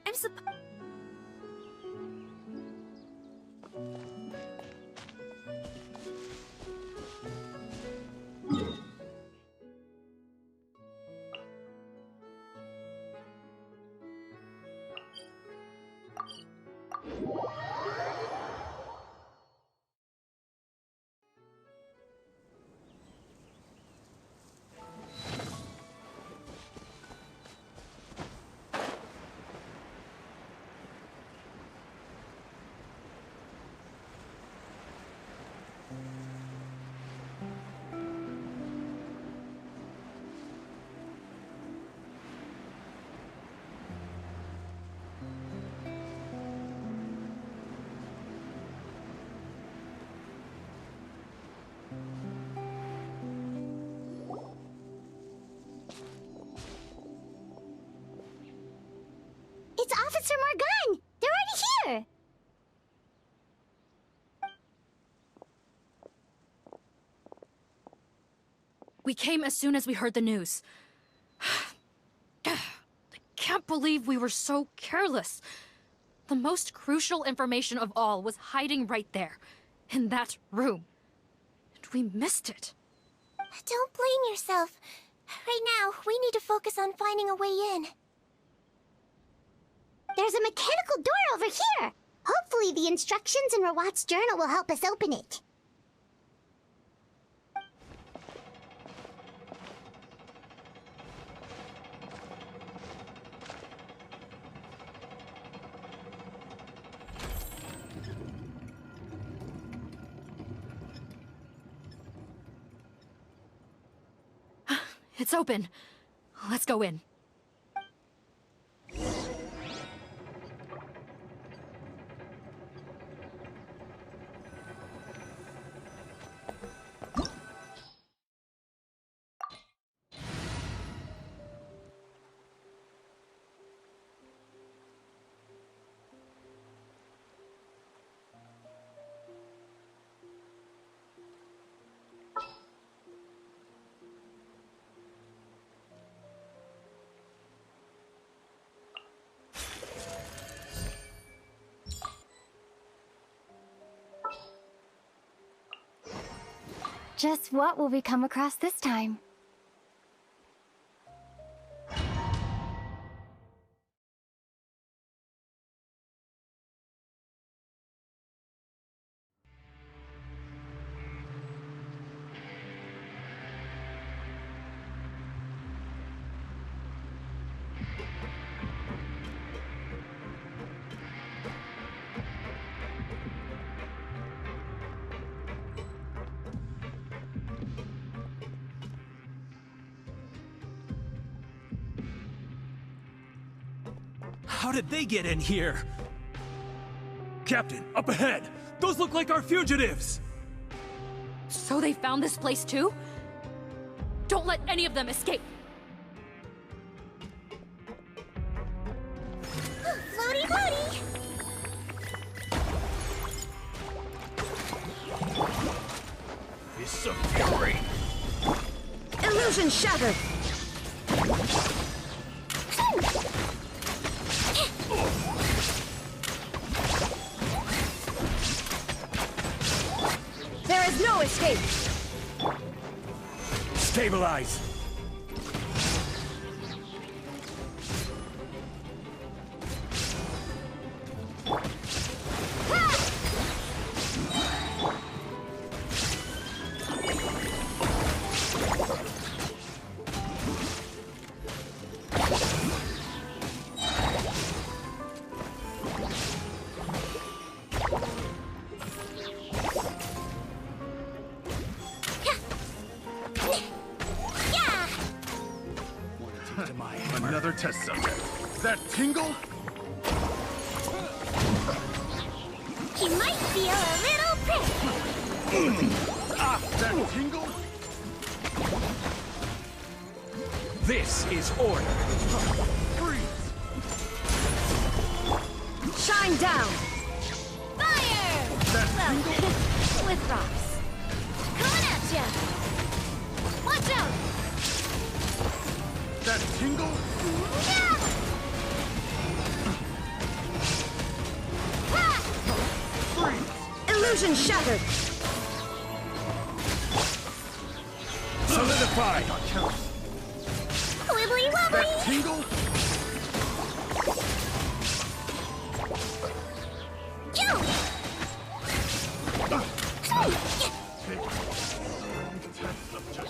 I'm It's Officer Morgan! They're already here! We came as soon as we heard the news. I can't believe we were so careless. The most crucial information of all was hiding right there, in that room. And we missed it. Don't blame yourself. Right now, we need to focus on finding a way in. There's a mechanical door over here! Hopefully the instructions in Rawat's journal will help us open it. It's open. Let's go in. Just what will we come across this time? How did they get in here? Captain, up ahead! Those look like our fugitives! So they found this place too? Don't let any of them escape! Floaty floaty! It's a fury! Illusion shattered! There is no escape! Stabilize! Another test subject. That Tingle? He might feel a little prick. That Tingle? This is order! Freeze! Shine down! Fire! That Tingle? With rocks. Coming at ya! Watch out! That Tingle? Yeah! Freeze! Illusion shattered! Solidify! Wibbly wobbly! That Tingle? Yo! Test subject.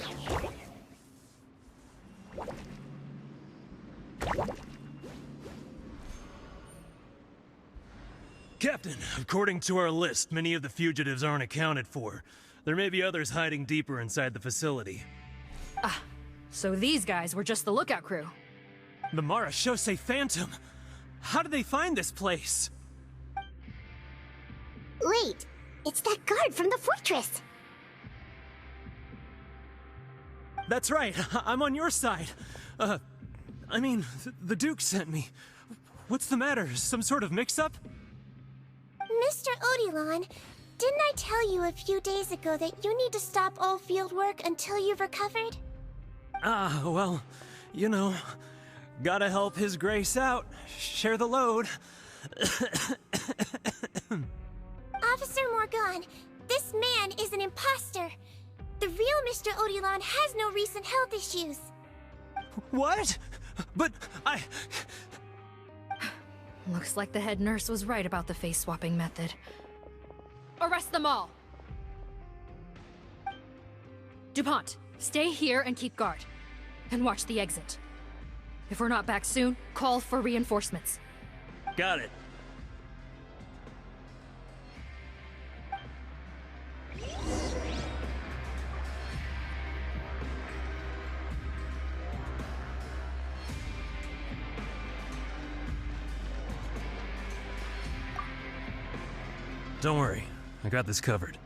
Captain, according to our list, many of the fugitives aren't accounted for. There may be others hiding deeper inside the facility. So these guys were just the lookout crew. The Marashose Phantom! How did they find this place? Wait, it's that guard from the fortress. That's right, I'm on your side. The Duke sent me. What's the matter? Some sort of mix-up? Mr. Odilon, didn't I tell you a few days ago that you need to stop all field work until you've recovered? Ah, well, you know, gotta help His Grace out. Share the load. Officer Morgan, this man is an imposter. The real Mr. Odilon has no recent health issues. What? But I... Looks like the head nurse was right about the face-swapping method. Arrest them all! DuPont, stay here and keep guard. And watch the exit. If we're not back soon, call for reinforcements. Got it. Don't worry, I got this covered.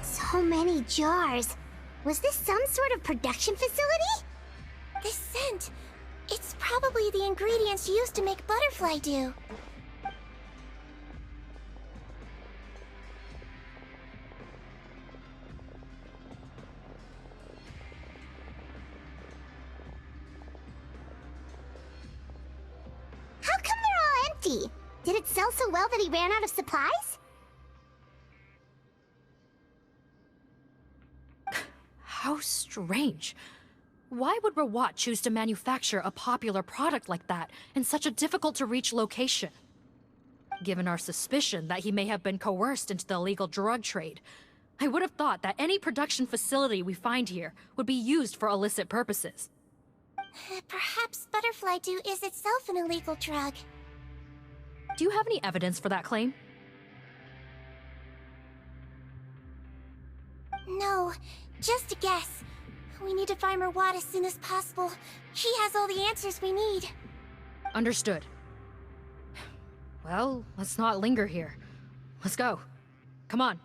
So many jars. Was this some sort of production facility? This scent, it's probably the ingredients used to make butterfly dew. How come they're all empty? Did it sell so well that he ran out of supplies? How strange. Why would Rawat choose to manufacture a popular product like that in such a difficult-to-reach location? Given our suspicion that he may have been coerced into the illegal drug trade, I would have thought that any production facility we find here would be used for illicit purposes. Perhaps butterfly dew is itself an illegal drug. Do you have any evidence for that claim? No, just a guess. We need to find Rawat as soon as possible. He has all the answers we need. Understood. Well, let's not linger here. Let's go. Come on.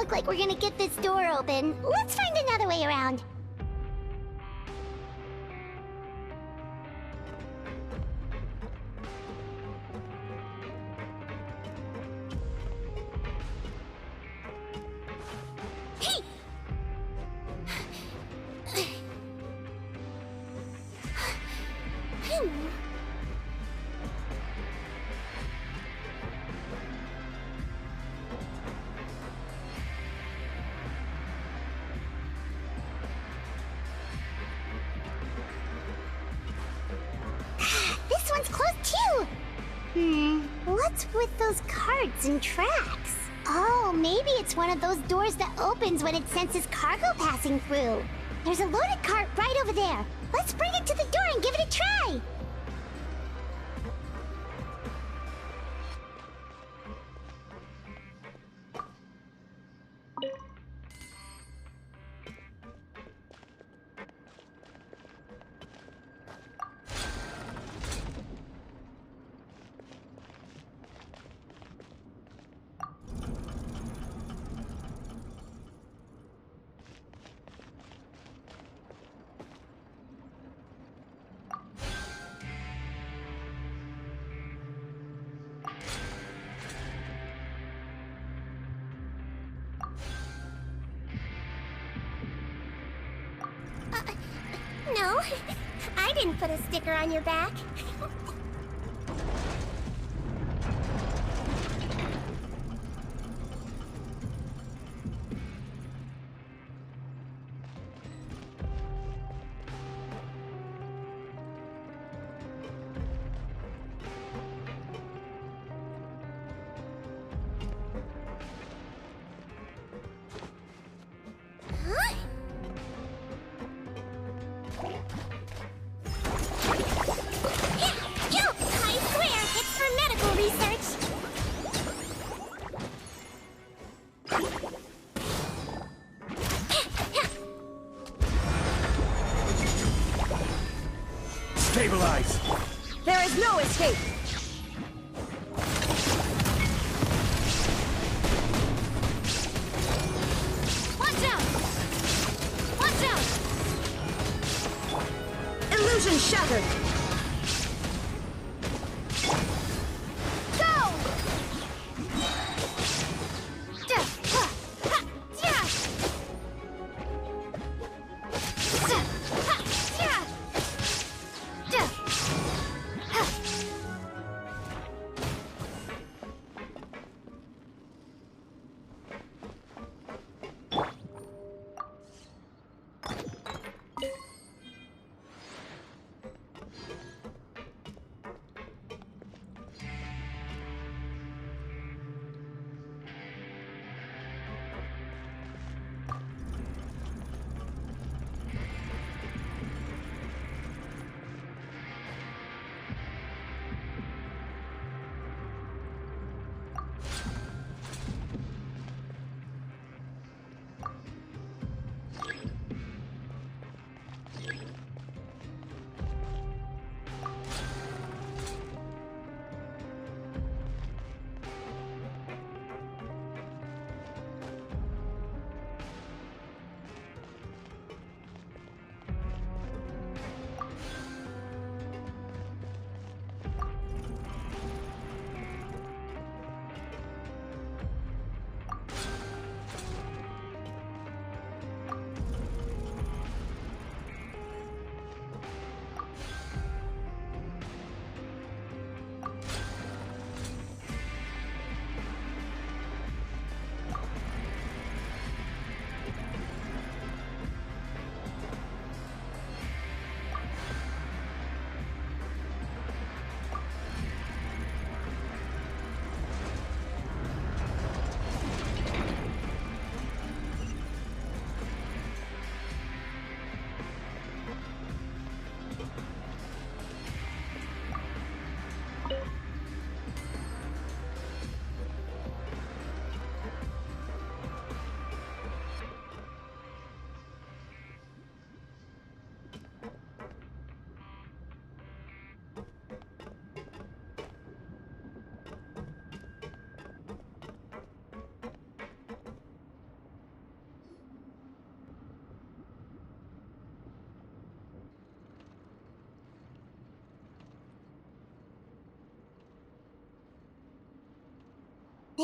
look like we're gonna get this door open. Let's find another way around. This one's closed too! What's with those cards and tracks? Oh, maybe it's one of those doors that opens when it senses cargo passing through. There's a loaded cart right over there. Let's bring it to the door and give it a try! No, I didn't put a sticker on your back. Huh? I swear, it's for medical research. Stabilize! There is no escape! Watch out! Watch out! Illusion shattered!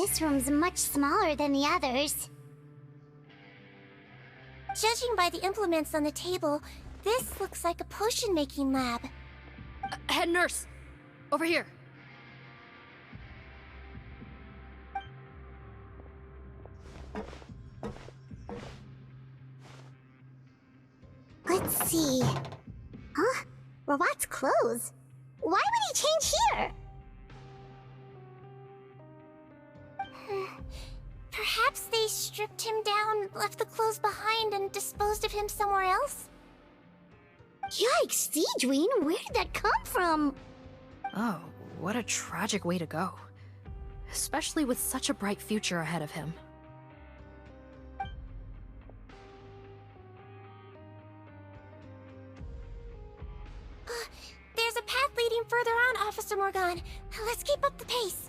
This room's much smaller than the others. Judging by the implements on the table, this looks like a potion-making lab. Head nurse! Over here! Let's see. Huh? Robot's clothes? Why would he change here? Perhaps they stripped him down, left the clothes behind, and disposed of him somewhere else? Yikes, Siegeween, where did that come from? Oh, what a tragic way to go. Especially with such a bright future ahead of him. There's a path leading further on, Officer Morgan. Let's keep up the pace.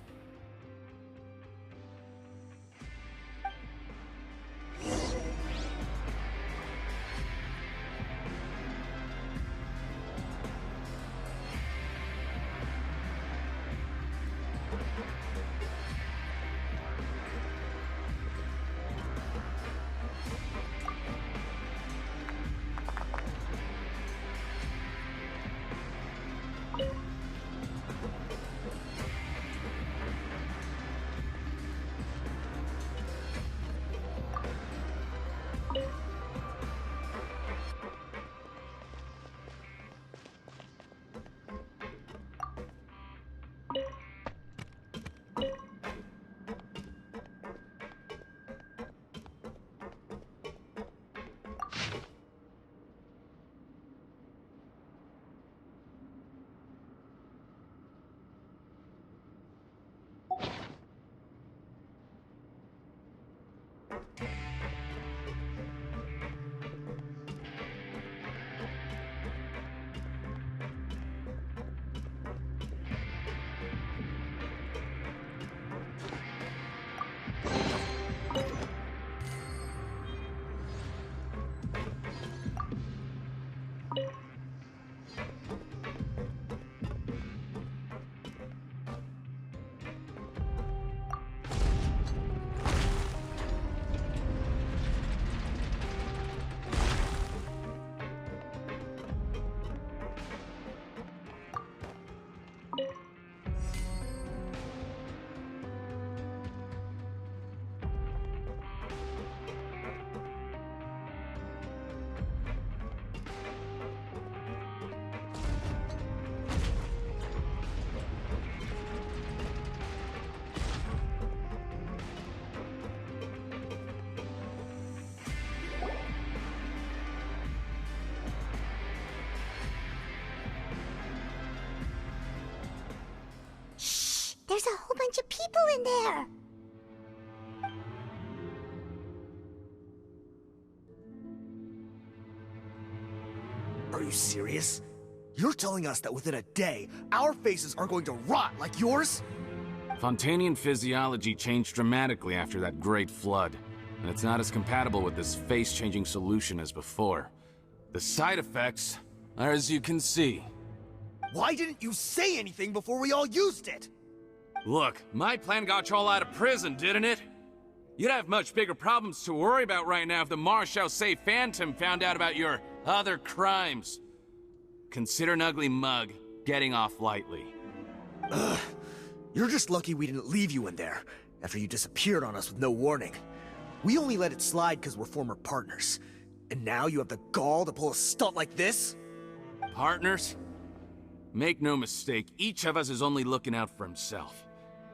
There's a whole bunch of people in there. Are you serious? You're telling us that within a day, our faces are going to rot like yours? Fontanian physiology changed dramatically after that great flood, and it's not as compatible with this face-changing solution as before. The side effects are as you can see. Why didn't you say anything before we all used it? Look, my plan got you all out of prison, didn't it? You'd have much bigger problems to worry about right now if the Marechaussee Phantom found out about your other crimes. Consider an ugly mug getting off lightly. Ugh. You're just lucky we didn't leave you in there, after you disappeared on us with no warning. We only let it slide because we're former partners. And now you have the gall to pull a stunt like this? Partners? Make no mistake, each of us is only looking out for himself.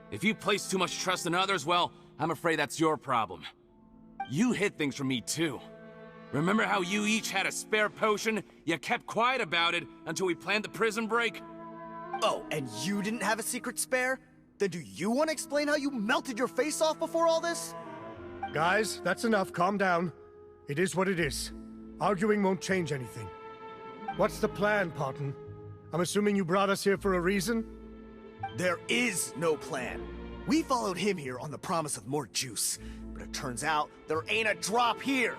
If you place too much trust in others, well, I'm afraid that's your problem. You hid things from me too. Remember how you each had a spare potion? You kept quiet about it until we planned the prison break? Oh, and you didn't have a secret spare? Then do you want to explain how you melted your face off before all this? Guys, that's enough. Calm down. It is what it is. Arguing won't change anything. What's the plan, Parton? I'm assuming you brought us here for a reason? There is no plan. We followed him here on the promise of more juice, but it turns out there ain't a drop here.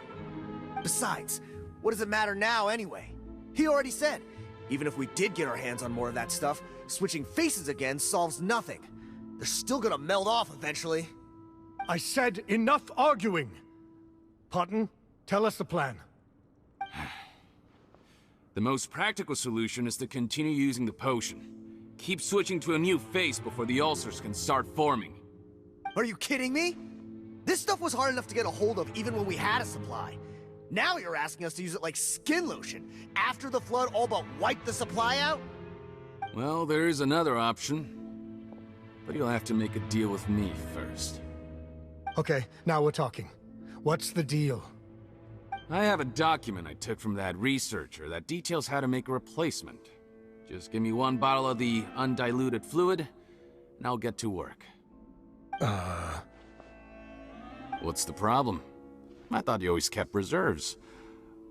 Besides, what does it matter now anyway? He already said, even if we did get our hands on more of that stuff, switching faces again solves nothing. They're still gonna melt off eventually. I said enough arguing! Parton, tell us the plan. The most practical solution is to continue using the potion. Keep switching to a new face before the ulcers can start forming. Are you kidding me? This stuff was hard enough to get a hold of even when we had a supply. Now you're asking us to use it like skin lotion, after the flood all but wiped the supply out? Well, there is another option. But you'll have to make a deal with me first. Okay, now we're talking. What's the deal? I have a document I took from that researcher that details how to make a replacement. Just give me one bottle of the undiluted fluid, and I'll get to work. What's the problem? I thought you always kept reserves.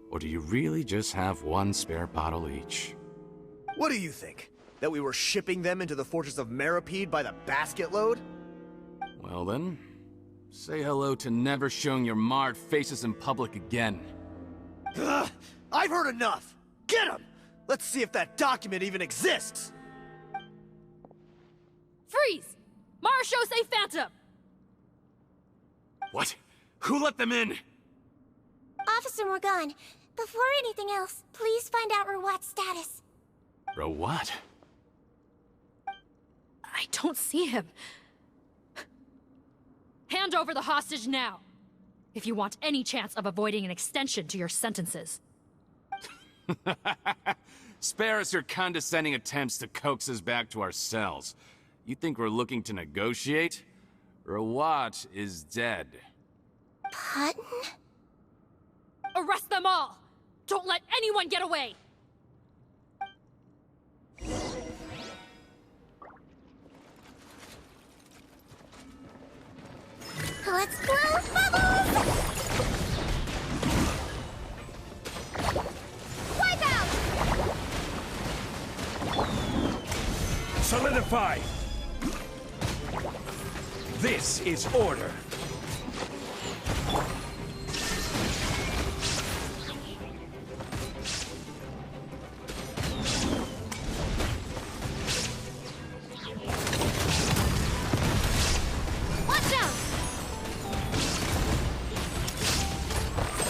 Or do you really just have one spare bottle each? What do you think? That we were shipping them into the fortress of Meripede by the basket load? Well then, say hello to never showing your marred faces in public again. Ugh, I've heard enough! Get him! Let's see if that document even exists! Freeze! Marechaussee Phantom! What? Who let them in? Officer Morgan, before anything else, please find out Rawat's status. Rawat? I don't see him. Hand over the hostage now, if you want any chance of avoiding an extension to your sentences. Spare us your condescending attempts to coax us back to our cells. You think we're looking to negotiate? Rawat is dead. Parton? Arrest them all! Don't let anyone get away! Let's blow bubbles! Wipe out! Solidify! This is order. Watch out!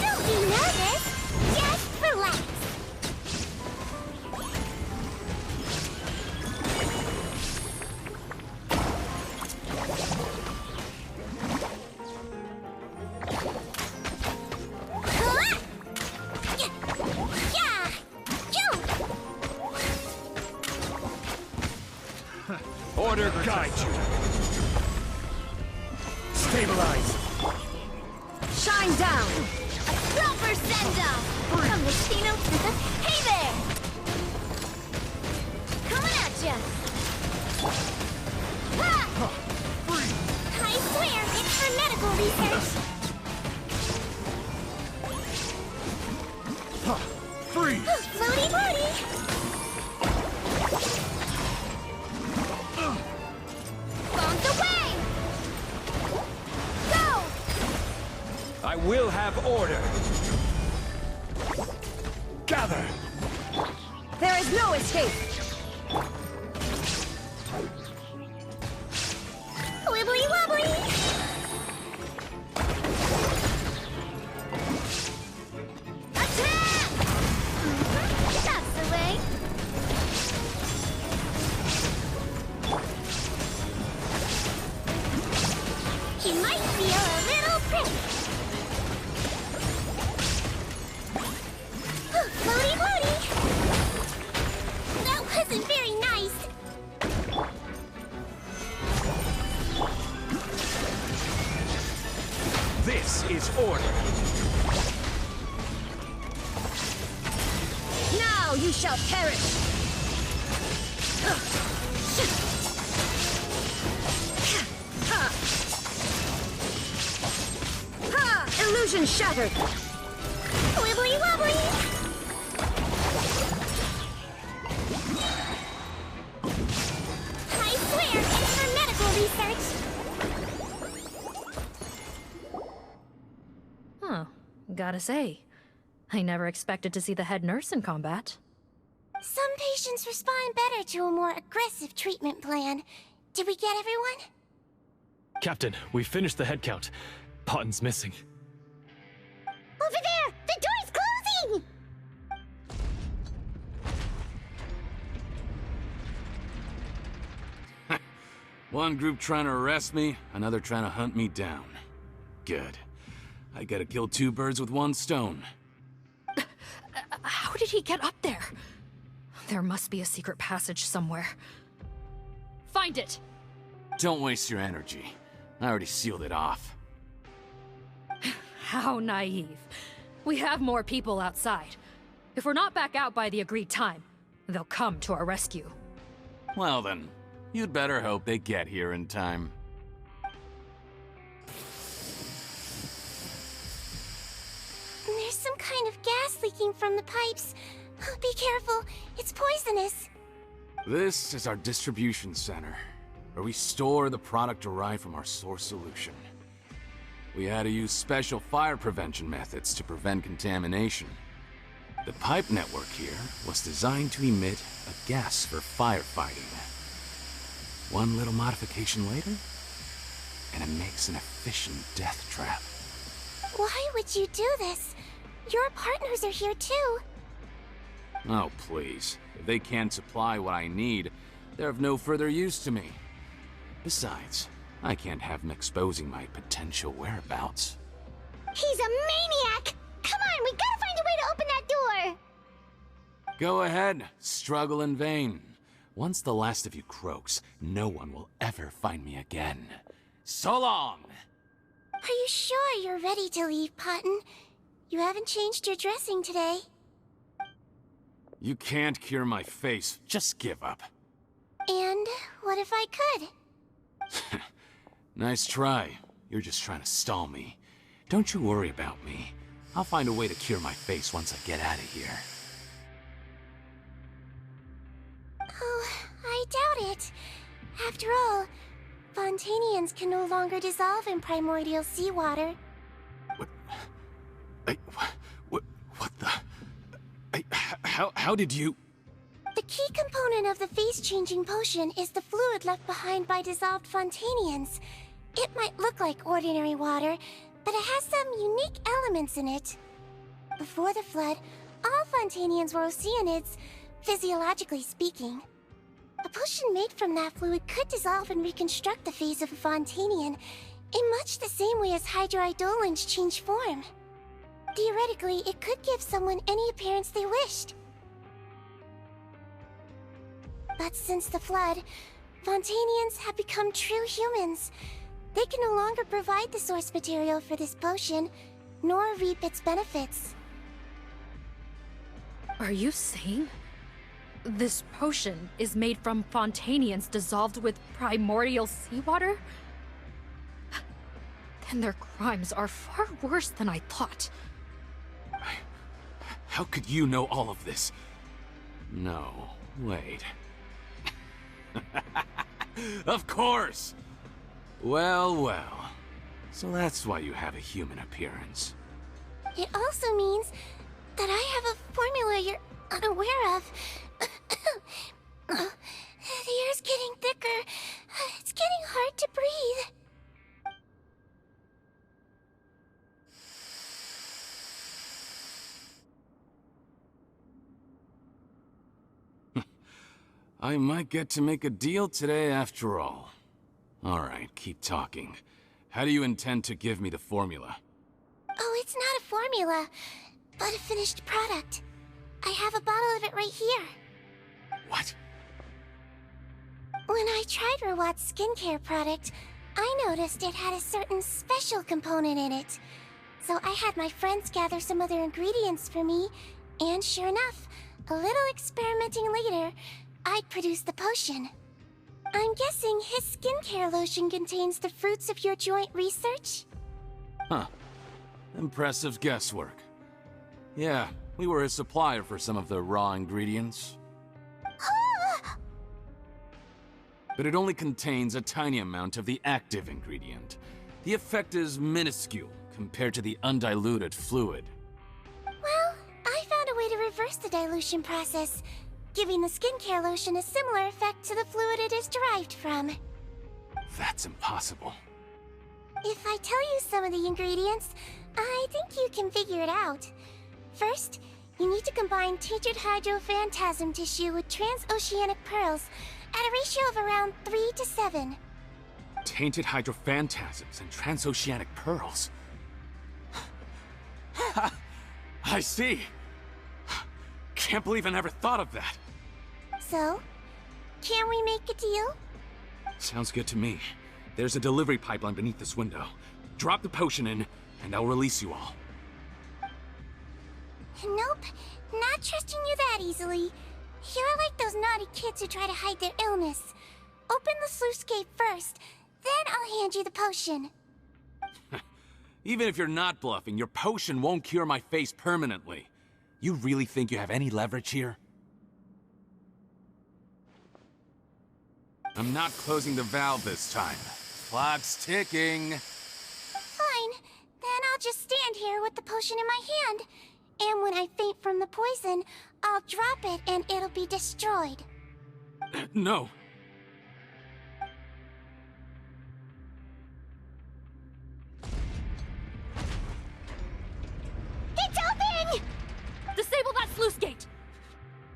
Don't be nervous. Just relax. Yeah! Jump! Order guide you. Stabilize. Shine down! Proper send-off! From the Stino to the... Hey there! Coming at ya! Ha! I swear, it's for medical research! Freeze! Floaty floaty! Phone's away! Go! I will have order. Gather! There is no escape! Wibbly wobbly! Attack! That's the way! He might feel a little prick! Floaty floaty! That wasn't very nice! This is order. Now you shall perish! Ha! Illusion shattered! Wibbly wobbly! I swear, it's for medical research! Huh. Gotta say, I never expected to see the head nurse in combat. Some patients respond better to a more aggressive treatment plan. Did we get everyone? Captain, we finished the head count. Potten's missing. Over there! The door's closing! One group trying to arrest me, another trying to hunt me down. Good. I gotta kill two birds with one stone. How did he get up there? There must be a secret passage somewhere. Find it! Don't waste your energy. I already sealed it off. How naive. We have more people outside. If we're not back out by the agreed time, they'll come to our rescue. Well then, you'd better hope they get here in time. There's some kind of gas leaking from the pipes. Be careful, it's poisonous. This is our distribution center, where we store the product derived from our source solution. We had to use special fire prevention methods to prevent contamination. The pipe network here was designed to emit a gas for firefighting. One little modification later, and it makes an efficient death trap. Why would you do this? Your partners are here too. Oh, please. If they can't supply what I need, they're of no further use to me. Besides, I can't have them exposing my potential whereabouts. He's a maniac! Come on, we gotta find a way to open that door! Go ahead, struggle in vain. Once the last of you croaks, no one will ever find me again. So long! Are you sure you're ready to leave, Potten? You haven't changed your dressing today. You can't cure my face, just give up. And what if I could? Nice try. You're just trying to stall me. Don't you worry about me. I'll find a way to cure my face once I get out of here. Oh, I doubt it. After all, Fontanians can no longer dissolve in primordial seawater. What the... How did you... The key component of the face-changing potion is the fluid left behind by dissolved Fontanians. It might look like ordinary water, but it has some unique elements in it. Before the flood, all Fontanians were oceanids, physiologically speaking. A potion made from that fluid could dissolve and reconstruct the face of a Fontanian, in much the same way as hydroidolins change form. Theoretically, it could give someone any appearance they wished. But since the flood, Fontanians have become true humans. They can no longer provide the source material for this potion, nor reap its benefits. Are you saying this potion is made from Fontanians dissolved with primordial seawater? Then their crimes are far worse than I thought. How could you know all of this? No, wait. Of course! Well. So that's why you have a human appearance. It also means that I have a formula you're unaware of. The air's getting thicker. It's getting hard to breathe. I might get to make a deal today after all. Alright, keep talking. How do you intend to give me the formula? Oh, it's not a formula, but a finished product. I have a bottle of it right here. What? When I tried Rawat's skincare product, I noticed it had a certain special component in it. So I had my friends gather some other ingredients for me, and sure enough, a little experimenting later, I'd produced the potion. I'm guessing his skincare lotion contains the fruits of your joint research? Huh. Impressive guesswork. Yeah, we were his supplier for some of the raw ingredients. But it only contains a tiny amount of the active ingredient. The effect is minuscule compared to the undiluted fluid. Well, I found a way to reverse the dilution process, giving the skincare lotion a similar effect to the fluid it is derived from. That's impossible. If I tell you some of the ingredients, I think you can figure it out. First, you need to combine tainted hydrophantasm tissue with transoceanic pearls at a ratio of around 3 to 7. Tainted hydrophantasms and transoceanic pearls. I see. Can't believe I never thought of that. So, can we make a deal? Sounds good to me. There's a delivery pipeline beneath this window. Drop the potion in, and I'll release you all. Nope, not trusting you that easily. You're like those naughty kids who try to hide their illness. Open the sluice gate first, then I'll hand you the potion. Even if you're not bluffing, your potion won't cure my face permanently. You really think you have any leverage here? I'm not closing the valve this time. Clock's ticking. Fine, then I'll just stand here with the potion in my hand. And when I faint from the poison, I'll drop it and it'll be destroyed. No. It's open! Disable that sluice gate!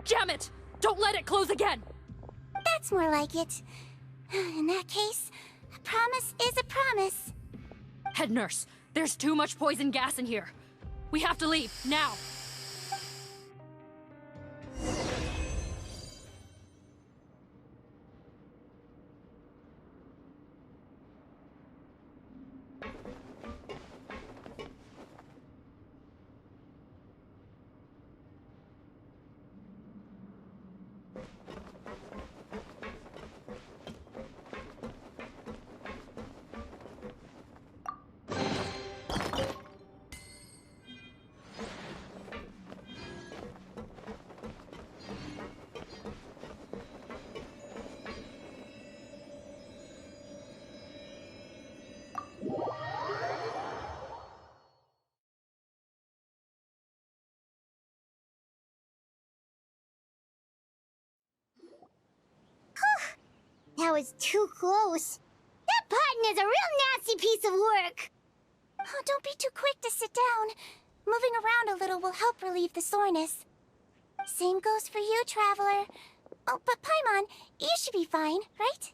Jam it! Don't let it close again! That's more like it. In that case, a promise is a promise. Head nurse, there's too much poison gas in here. We have to leave, now! That was too close. That button is a real nasty piece of work. Oh, don't be too quick to sit down. Moving around a little will help relieve the soreness. Same goes for you, Traveler. Oh, but Paimon, you should be fine, right?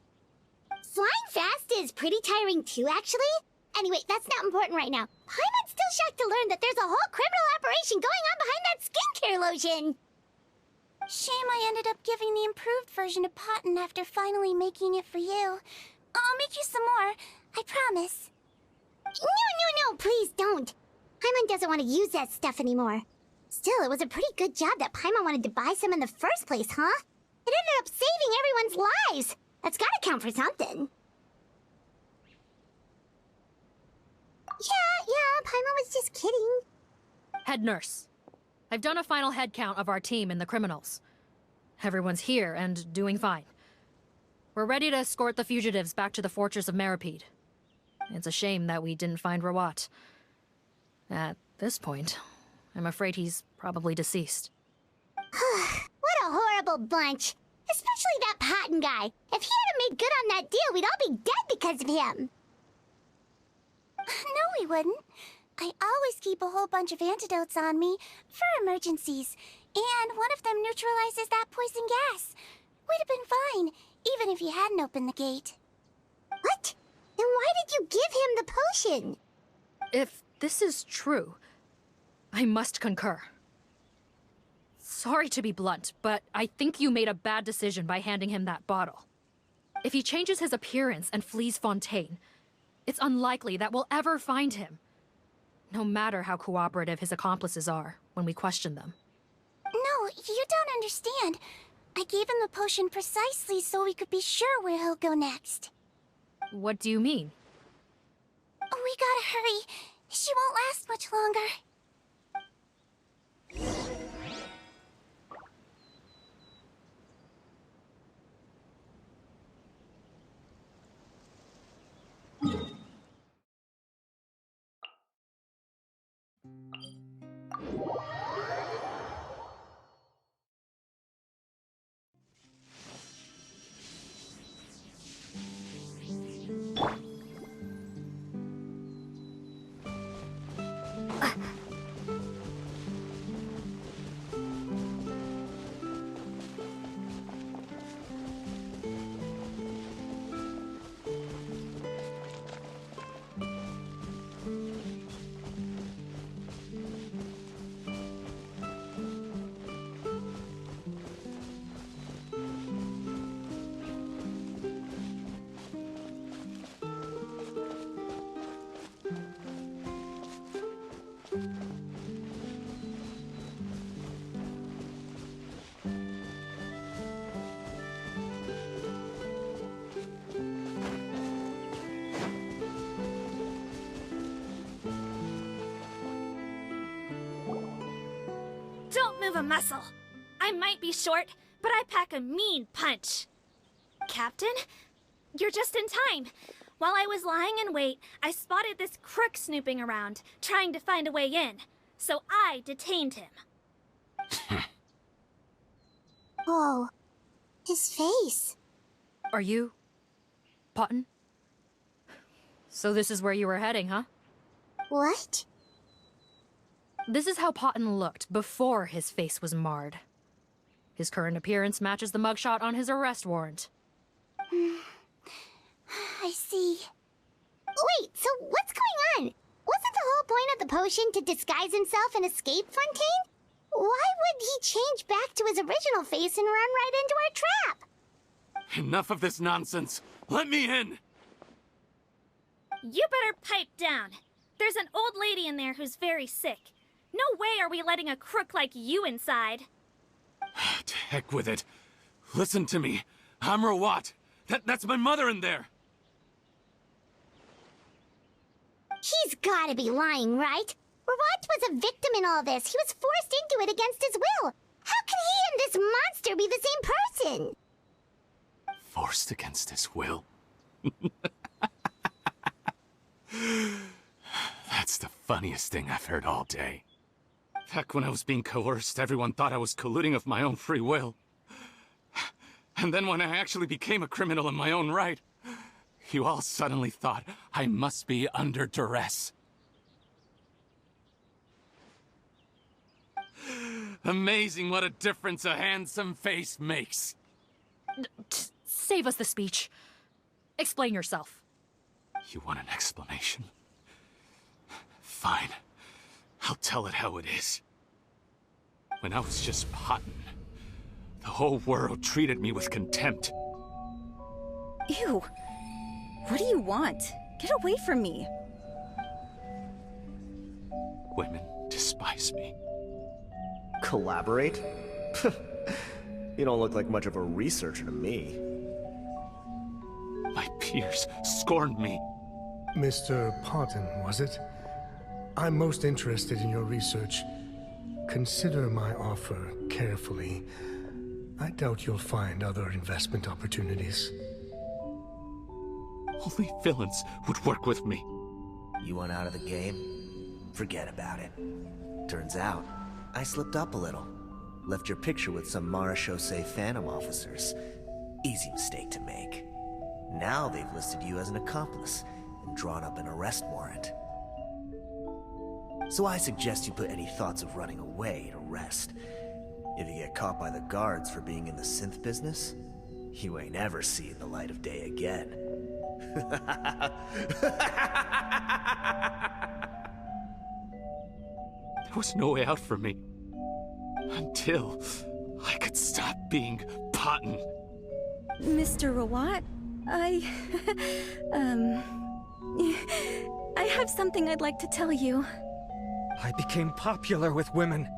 Flying fast is pretty tiring too, actually. Anyway, that's not important right now. Paimon's still shocked to learn that there's a whole criminal operation going on behind that skincare lotion. Shame I ended up giving the improved version to Potten after finally making it for you. I'll make you some more, I promise. No, please don't. Paimon doesn't want to use that stuff anymore. Still, it was a pretty good job that Paimon wanted to buy some in the first place, huh? It ended up saving everyone's lives. That's gotta count for something. Yeah, Paimon was just kidding. Head nurse, I've done a final head count of our team and the criminals. Everyone's here and doing fine. We're ready to escort the fugitives back to the fortress of Meripede. It's a shame that we didn't find Rawat. At this point, I'm afraid he's probably deceased. What a horrible bunch. Especially that Potten guy. If he hadn't made good on that deal, we'd all be dead because of him. No, we wouldn't. I always keep a whole bunch of antidotes on me for emergencies, and one of them neutralizes that poison gas. We'd have been fine, even if you hadn't opened the gate. What? Then why did you give him the potion? If this is true, I must concur. Sorry to be blunt, but I think you made a bad decision by handing him that bottle. If he changes his appearance and flees Fontaine, it's unlikely that we'll ever find him. No matter how cooperative his accomplices are when we question them. No, you don't understand. I gave him the potion precisely so we could be sure where he'll go next. What do you mean? We gotta hurry. She won't last much longer. move a muscle. I might be short, but I pack a mean punch. Captain, you're just in time. While I was lying in wait, I spotted this crook snooping around, trying to find a way in. So I detained him. Oh, his face. Are you... Potton? So this is where you were heading, huh? What? This is how Potton looked before his face was marred. His current appearance matches the mugshot on his arrest warrant. I see. Wait, so what's going on? Wasn't the whole point of the potion to disguise himself and escape Fontaine? Why would he change back to his original face and run right into our trap? Enough of this nonsense. Let me in! You better pipe down. There's an old lady in there who's very sick. No way are we letting a crook like you inside. To heck with it. Listen to me. I'm Rawat. That's my mother in there. He's gotta be lying, right? Rawat was a victim in all this. He was forced into it against his will. How can he and this monster be the same person? Forced against his will? That's the funniest thing I've heard all day. Back when I was being coerced, everyone thought I was colluding of my own free will. And then when I actually became a criminal in my own right, you all suddenly thought I must be under duress. Amazing what a difference a handsome face makes. Save us the speech. Explain yourself. You want an explanation? Fine. I'll tell it how it is. When I was just Potton, the whole world treated me with contempt. Ew. What do you want? Get away from me. Women despise me. Collaborate? You don't look like much of a researcher to me. My peers scorned me. Mr. Potton, was it? I'm most interested in your research. Consider my offer carefully. I doubt you'll find other investment opportunities. Only villains would work with me. You want out of the game? Forget about it. Turns out, I slipped up a little. Left your picture with some Marechaussee Phantom officers. Easy mistake to make. Now they've listed you as an accomplice and drawn up an arrest warrant. So I suggest you put any thoughts of running away to rest. If you get caught by the guards for being in the synth business, you ain't ever seeing the light of day again. There was no way out for me. Until I could stop being Potton. Mr. Rawat, I have something I'd like to tell you. I became popular with women.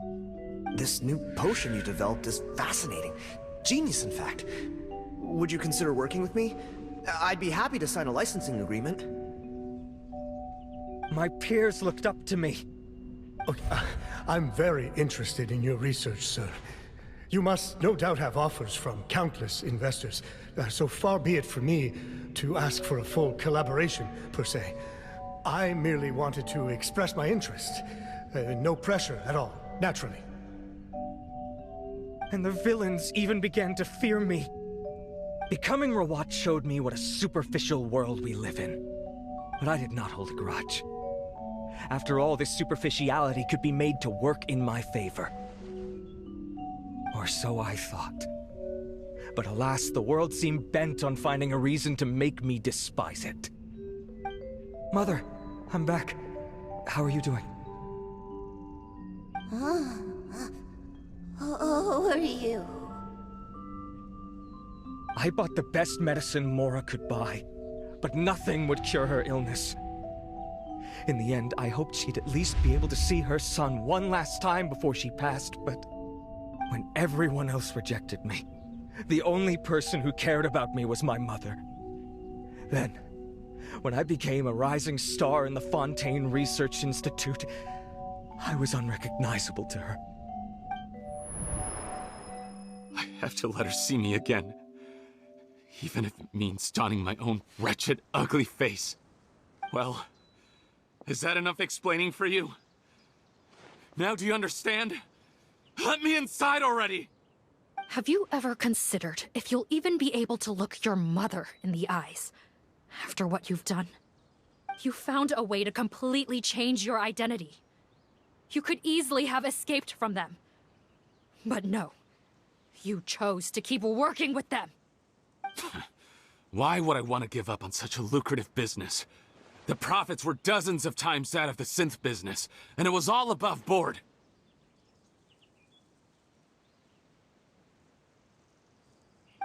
This new potion you developed is fascinating. Genius, in fact. Would you consider working with me? I'd be happy to sign a licensing agreement. My peers looked up to me. Okay, I'm very interested in your research, sir. You must no doubt have offers from countless investors, so far be it for me to ask for a full collaboration, per se. I merely wanted to express my interest. No pressure at all, naturally. And the villains even began to fear me. Becoming Rawat showed me what a superficial world we live in. But I did not hold a grudge. After all, this superficiality could be made to work in my favor. Or so I thought. But alas, the world seemed bent on finding a reason to make me despise it. Mother, I'm back. How are you doing? Who are you? I bought the best medicine Mora could buy, but nothing would cure her illness. In the end, I hoped she'd at least be able to see her son one last time before she passed, but when everyone else rejected me, the only person who cared about me was my mother. Then, when I became a rising star in the Fontaine Research Institute, I was unrecognizable to her. I have to let her see me again. Even if it means donning my own wretched, ugly face. Well, is that enough explaining for you? Now do you understand? Let me inside already! Have you ever considered if you'll even be able to look your mother in the eyes after what you've done? You found a way to completely change your identity. You could easily have escaped from them. But no, you chose to keep working with them. Why would I want to give up on such a lucrative business? The profits were dozens of times that of the synth business, and it was all above board.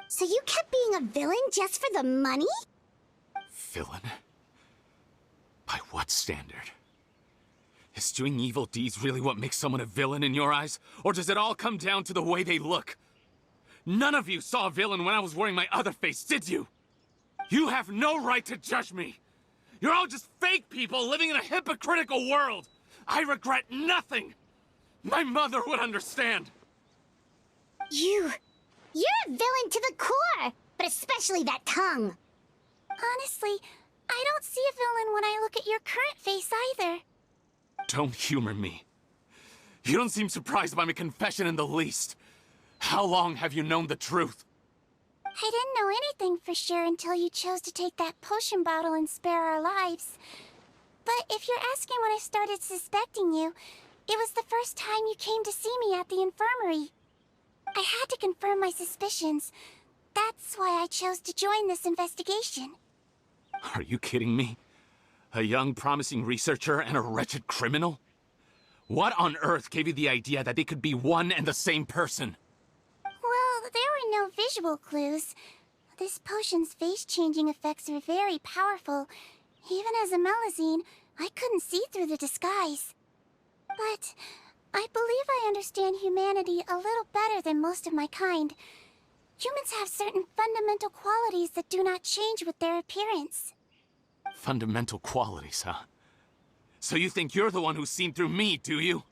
So you kept being a villain just for the money? Villain? By what standard? Is doing evil deeds really what makes someone a villain in your eyes? Or does it all come down to the way they look? None of you saw a villain when I was wearing my other face, did you? You have no right to judge me! You're all just fake people living in a hypocritical world! I regret nothing! My mother would understand! You're a villain to the core! But especially that tongue! Honestly, I don't see a villain when I look at your current face either. Don't humor me. You don't seem surprised by my confession in the least. How long have you known the truth? I didn't know anything for sure until you chose to take that potion bottle and spare our lives. But if you're asking when I started suspecting you, it was the first time you came to see me at the infirmary. I had to confirm my suspicions. That's why I chose to join this investigation. Are you kidding me? A young, promising researcher and a wretched criminal? What on earth gave you the idea that they could be one and the same person? Well, there were no visual clues. This potion's face-changing effects are very powerful. Even as a Melazine, I couldn't see through the disguise. But I believe I understand humanity a little better than most of my kind. Humans have certain fundamental qualities that do not change with their appearance. Fundamental qualities, huh? So you think you're the one who's seen through me, do you?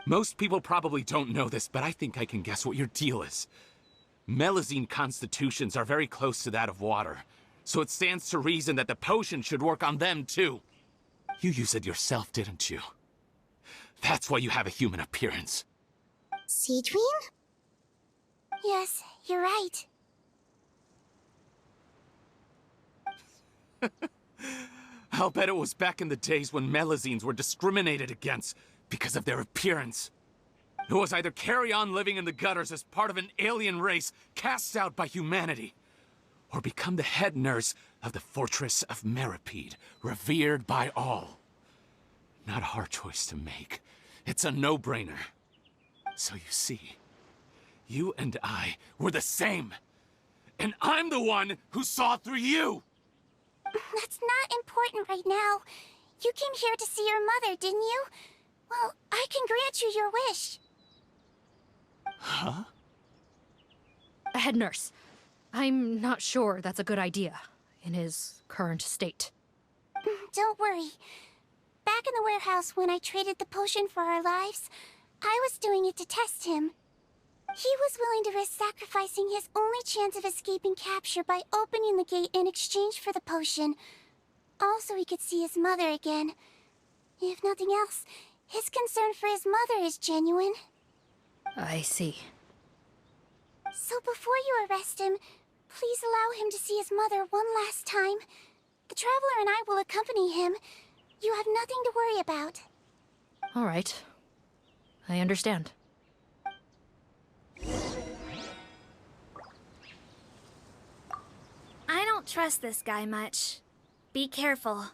Most people probably don't know this, but I think I can guess what your deal is. Melazine constitutions are very close to that of water, so it stands to reason that the potion should work on them too. You used it yourself, didn't you? That's why you have a human appearance. Seedween? Yes, you're right. I'll bet it was back in the days when Melazines were discriminated against because of their appearance. It was either carry on living in the gutters as part of an alien race cast out by humanity, or become the head nurse of the Fortress of Meripede, revered by all. Not a hard choice to make. It's a no-brainer. So you see, you and I were the same. And I'm the one who saw through you! That's not important right now. You came here to see your mother, didn't you? Well, I can grant you your wish. Huh? Head nurse, I'm not sure that's a good idea in his current state. Don't worry. Back in the warehouse when I traded the potion for our lives, I was doing it to test him. He was willing to risk sacrificing his only chance of escaping capture by opening the gate in exchange for the potion. Also, he could see his mother again. If nothing else, his concern for his mother is genuine. I see. So before you arrest him, please allow him to see his mother one last time. The Traveler and I will accompany him. You have nothing to worry about. All right. I understand. I don't trust this guy much. Be careful.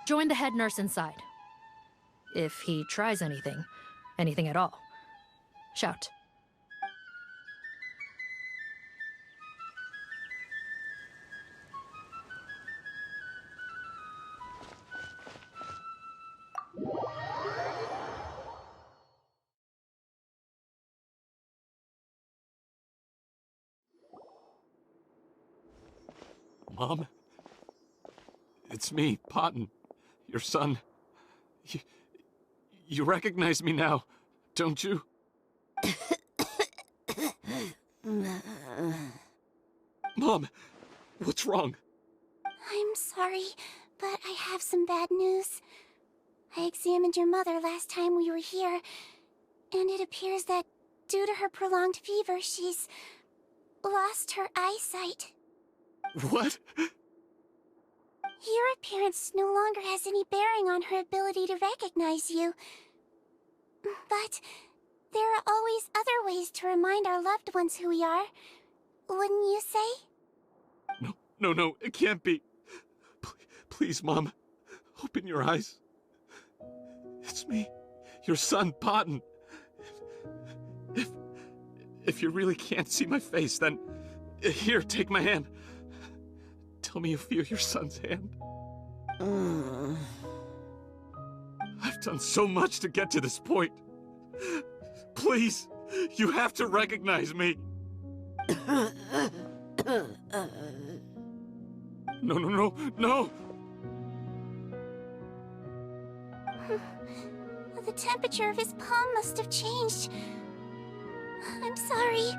Join the head nurse inside. If he tries anything at all, shout. Mom? It's me, Potton. Your son. You recognize me now, don't you? Mom, what's wrong? I'm sorry, but I have some bad news. I examined your mother last time we were here, and it appears that due to her prolonged fever, she's lost her eyesight. What? Your appearance no longer has any bearing on her ability to recognize you. But there are always other ways to remind our loved ones who we are. Wouldn't you say? No, it can't be. Please, Mom, open your eyes. It's me, your son, Potton. If you really can't see my face, then here, take my hand. Tell me you feel your son's hand. I've done so much to get to this point. Please, you have to recognize me. No. The temperature of his palm must have changed. I'm sorry.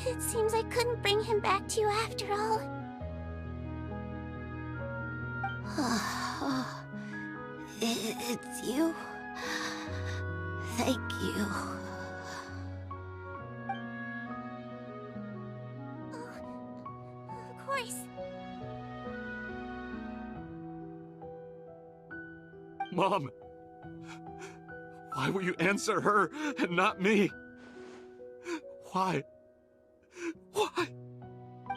It seems I couldn't bring him back to you after all. It's you. Thank you. Of course. Mom, why will you answer her and not me? Why?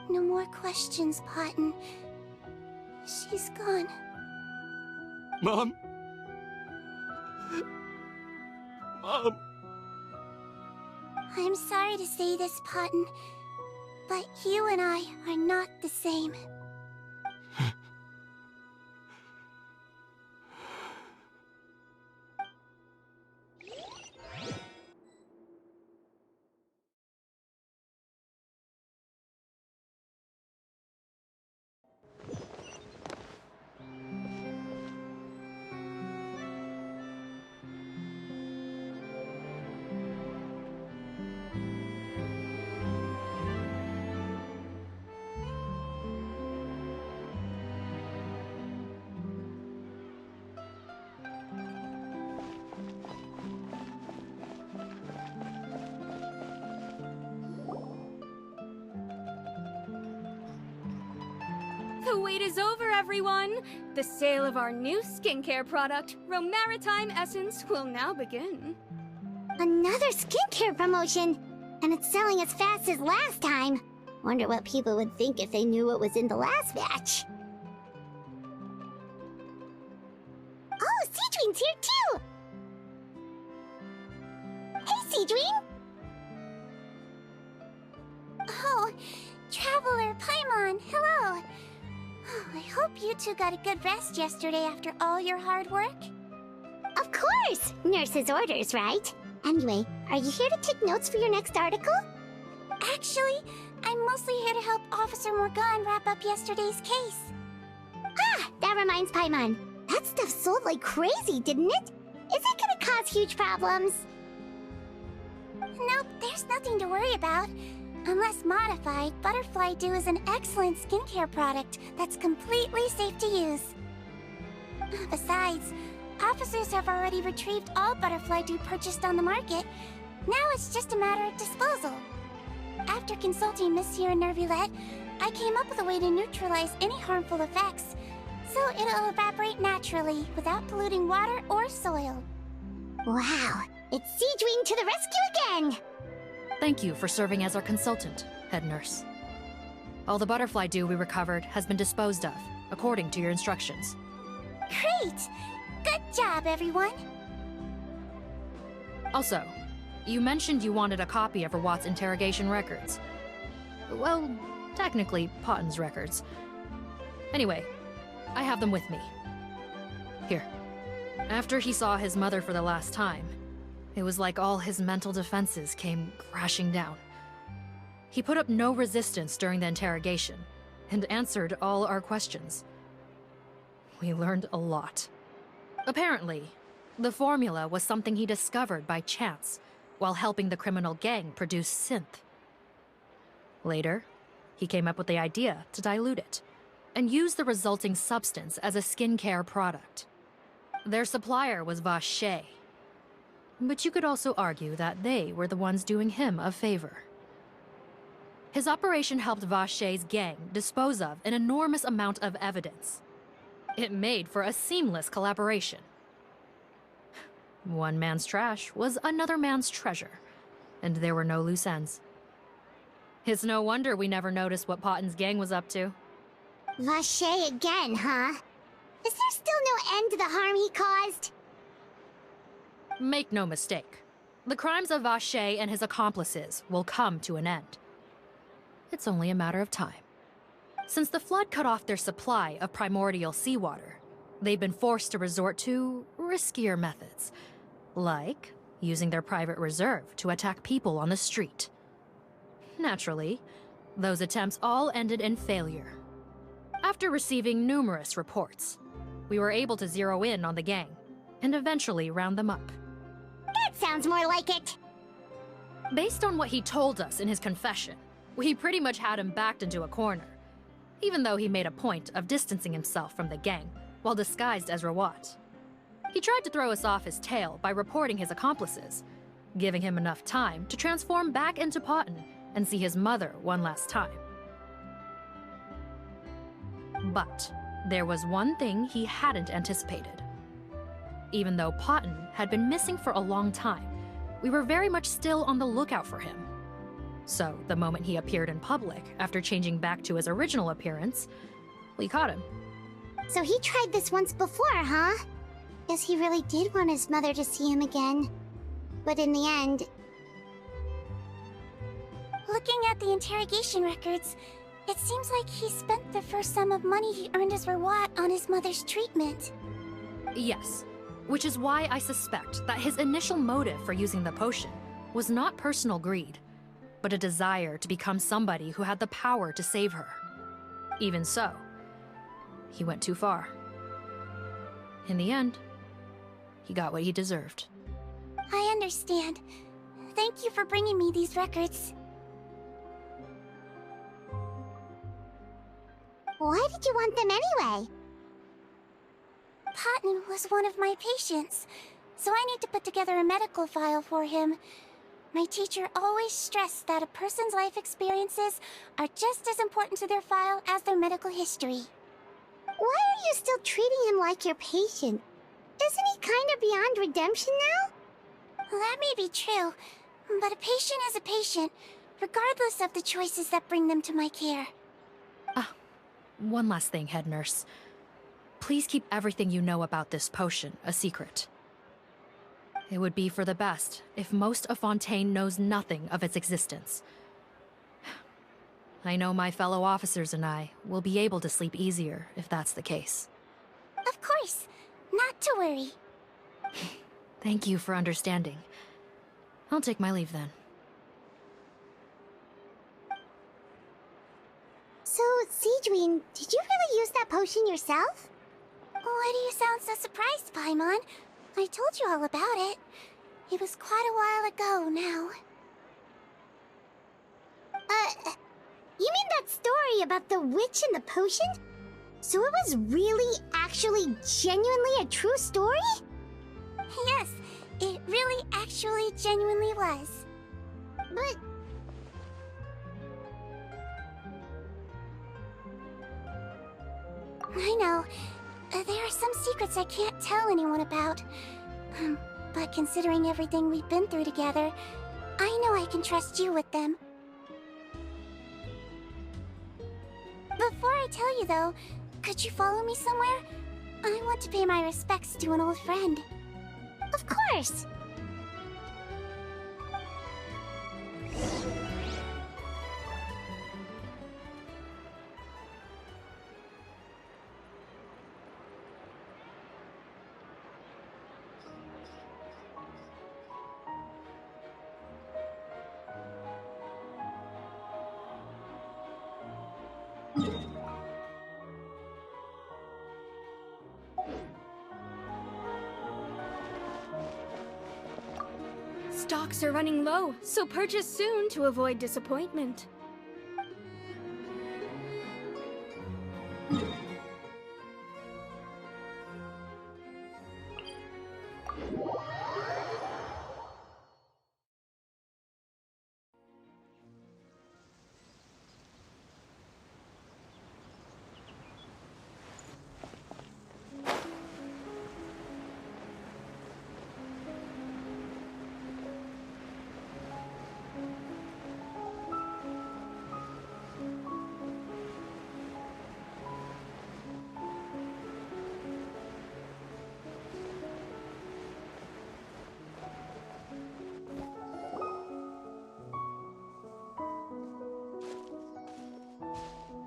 No more questions, Potton. She's gone. Mom? I'm sorry to say this, Potton, but you and I are not the same. The wait is over, everyone! The sale of our new skincare product, Romaritime Essence, will now begin. Another skincare promotion! And it's selling as fast as last time. Wonder what people would think if they knew what was in the last batch. Oh, Seedween's here too! Hey, Seedween! Oh, Traveler Paimon, hello! Oh, I hope you two got a good rest yesterday after all your hard work. Of course! Nurse's orders, right? Anyway, are you here to take notes for your next article? Actually, I'm mostly here to help Officer Morgan wrap up yesterday's case. Ah, that reminds Paimon. That stuff sold like crazy, didn't it? Is it gonna cause huge problems? Nope, there's nothing to worry about. Unless modified, Butterfly Dew is an excellent skincare product that's completely safe to use. Besides, officers have already retrieved all Butterfly Dew purchased on the market. Now it's just a matter of disposal. After consulting Monsieur Nervulette, I came up with a way to neutralize any harmful effects, so it'll evaporate naturally without polluting water or soil. Wow, it's Seedween to the rescue again! Thank you for serving as our consultant, head nurse. All the butterfly dew we recovered has been disposed of, according to your instructions. Great! Good job, everyone! Also, you mentioned you wanted a copy of Rawat's interrogation records. Well, technically, Potton's records. Anyway, I have them with me. Here. After he saw his mother for the last time, it was like all his mental defenses came crashing down. He put up no resistance during the interrogation, and answered all our questions. We learned a lot. Apparently, The formula was something he discovered by chance, while helping the criminal gang produce synth. Later, he came up with the idea to dilute it, and use the resulting substance as a skincare product. Their supplier was Vache, but you could also argue that they were the ones doing him a favor. His operation helped Vache's gang dispose of an enormous amount of evidence. It made for a seamless collaboration. One man's trash was another man's treasure, and there were no loose ends. It's no wonder we never noticed what Potten's gang was up to. Vache again, huh? Is there still no end to the harm he caused? Make no mistake. The crimes of Vache and his accomplices will come to an end. It's only a matter of time. Since the flood cut off their supply of primordial seawater, they've been forced to resort to riskier methods, like using their private reserve to attack people on the street. Naturally, those attempts all ended in failure. After receiving numerous reports, we were able to zero in on the gang and eventually round them up. That sounds more like it. Based on what he told us in his confession, we pretty much had him backed into a corner, even though he made a point of distancing himself from the gang while disguised as Rawat. He tried to throw us off his tail by reporting his accomplices, giving him enough time to transform back into Potten and see his mother one last time. But there was one thing he hadn't anticipated. Even though Potten had been missing for a long time, we were very much still on the lookout for him. So the moment he appeared in public after changing back to his original appearance, we caught him. So he tried this once before, huh? Guess he really did want his mother to see him again. But in the end... Looking at the interrogation records, it seems like he spent the first sum of money he earned as Rawat on his mother's treatment. Yes, which is why I suspect that his initial motive for using the potion was not personal greed, but a desire to become somebody who had the power to save her. Even so, he went too far. In the end, he got what he deserved. I understand. Thank you for bringing me these records. Why did you want them anyway? Potten was one of my patients, so I need to put together a medical file for him. My teacher always stressed that a person's life experiences are just as important to their file as their medical history. Why are you still treating him like your patient? Isn't he kind of beyond redemption now? That may be true, but a patient is a patient, regardless of the choices that bring them to my care. One last thing, head nurse. Please keep everything you know about this potion a secret. It would be for the best if most of Fontaine knows nothing of its existence. I know my fellow officers and I will be able to sleep easier if that's the case. Of course. Not to worry. Thank you for understanding. I'll take my leave then. So, Seedween, did you really use that potion yourself? Why do you sound so surprised, Paimon? I told you all about it. It was quite a while ago now. You mean that story about the witch and the potion? So it was really, actually, genuinely a true story? Yes, it really, actually, genuinely was. But... I know. There are some secrets I can't tell anyone about. But considering everything we've been through together, I know I can trust you with them. Before I tell you, though, could you follow me somewhere? I want to pay my respects to an old friend. Of course! Stocks are running low, so purchase soon to avoid disappointment.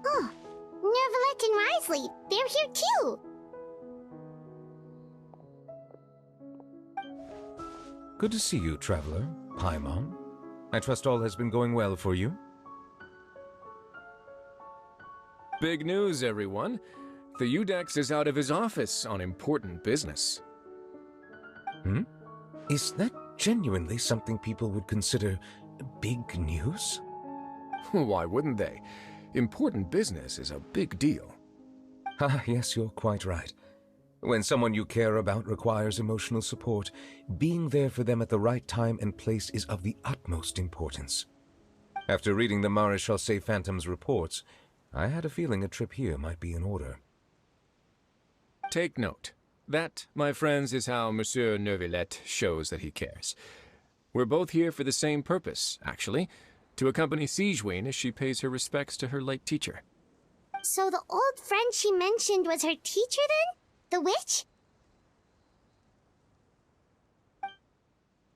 Oh, Nervalette and Risley, they're here too! Good to see you, Traveler. Paimon. I trust all has been going well for you? Big news, everyone. The Udex is out of his office on important business. Hmm? Is that genuinely something people would consider big news? Why wouldn't they? Important business is a big deal. Ah, yes, you're quite right. When someone you care about requires emotional support, being there for them at the right time and place is of the utmost importance. After reading the Maréchal Phantom's reports, I had a feeling a trip here might be in order. Take note. That, my friends, is how Monsieur Nervalette shows that he cares. We're both here for the same purpose, actually, to accompany Sigewinne as she pays her respects to her late teacher. So the old friend she mentioned was her teacher then? The witch?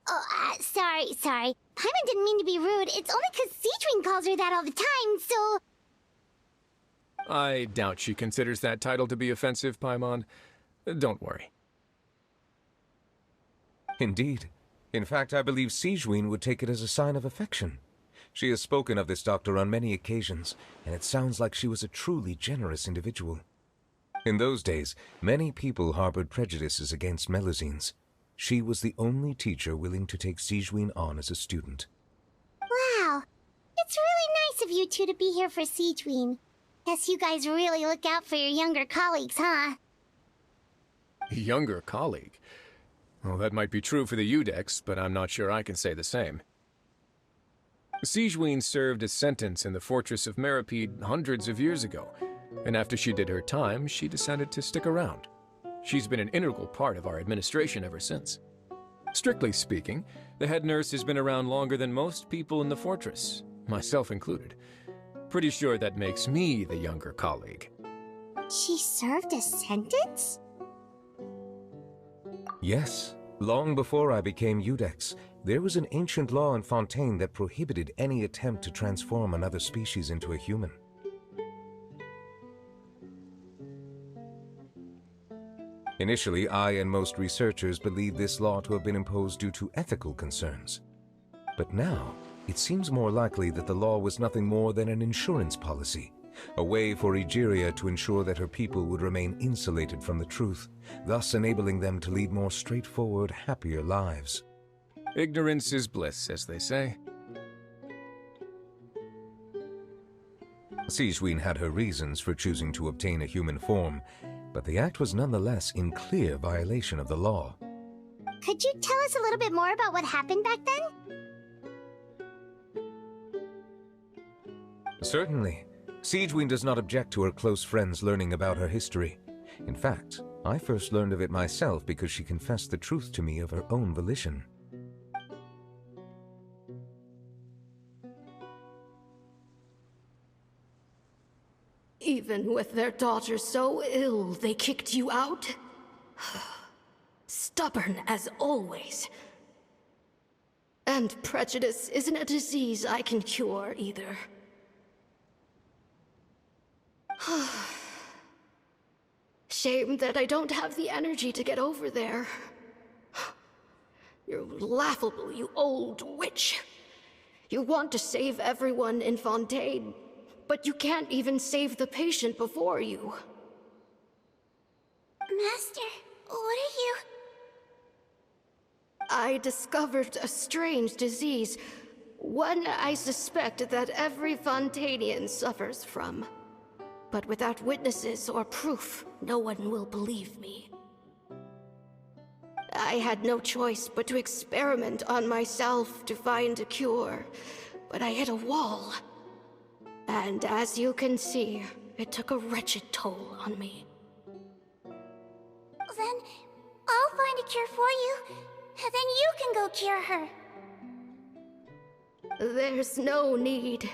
Oh, sorry. Paimon didn't mean to be rude. It's only 'cause Sigewinne calls her that all the time, so... I doubt she considers that title to be offensive, Paimon. Don't worry. Indeed. In fact, I believe Sigewinne would take it as a sign of affection. She has spoken of this doctor on many occasions, and it sounds like she was a truly generous individual. In those days, many people harbored prejudices against Melusines. She was the only teacher willing to take Sigewinne on as a student. Wow. It's really nice of you two to be here for Sigewinne. Guess you guys really look out for your younger colleagues, huh? Younger colleague? Well, that might be true for the Udex, but I'm not sure I can say the same. Sigewinne served a sentence in the fortress of Meripede hundreds of years ago, and after she did her time, she decided to stick around. She's been an integral part of our administration ever since. Strictly speaking, the head nurse has been around longer than most people in the fortress, myself included. Pretty sure that makes me the younger colleague. She served a sentence? Yes. Long before I became Udex, there was an ancient law in Fontaine that prohibited any attempt to transform another species into a human. Initially, I and most researchers believed this law to have been imposed due to ethical concerns. But now, it seems more likely that the law was nothing more than an insurance policy, a way for Egeria to ensure that her people would remain insulated from the truth, thus enabling them to lead more straightforward, happier lives. Ignorance is bliss, as they say. Sigewinne had her reasons for choosing to obtain a human form, but the act was nonetheless in clear violation of the law. Could you tell us a little bit more about what happened back then? Certainly. Sigewinne does not object to her close friends learning about her history. In fact, I first learned of it myself because she confessed the truth to me of her own volition. Even with their daughter so ill, they kicked you out? Stubborn as always. And prejudice isn't a disease I can cure either. Shame that I don't have the energy to get over there. You're laughable, you old witch. You want to save everyone in Fontaine, but you can't even save the patient before you. Master, what are you... I discovered a strange disease, one I suspect that every Fontanian suffers from. But without witnesses or proof, no one will believe me. I had no choice but to experiment on myself to find a cure, but I hit a wall. And as you can see, it took a wretched toll on me. Then I'll find a cure for you, and then you can go cure her. There's no need.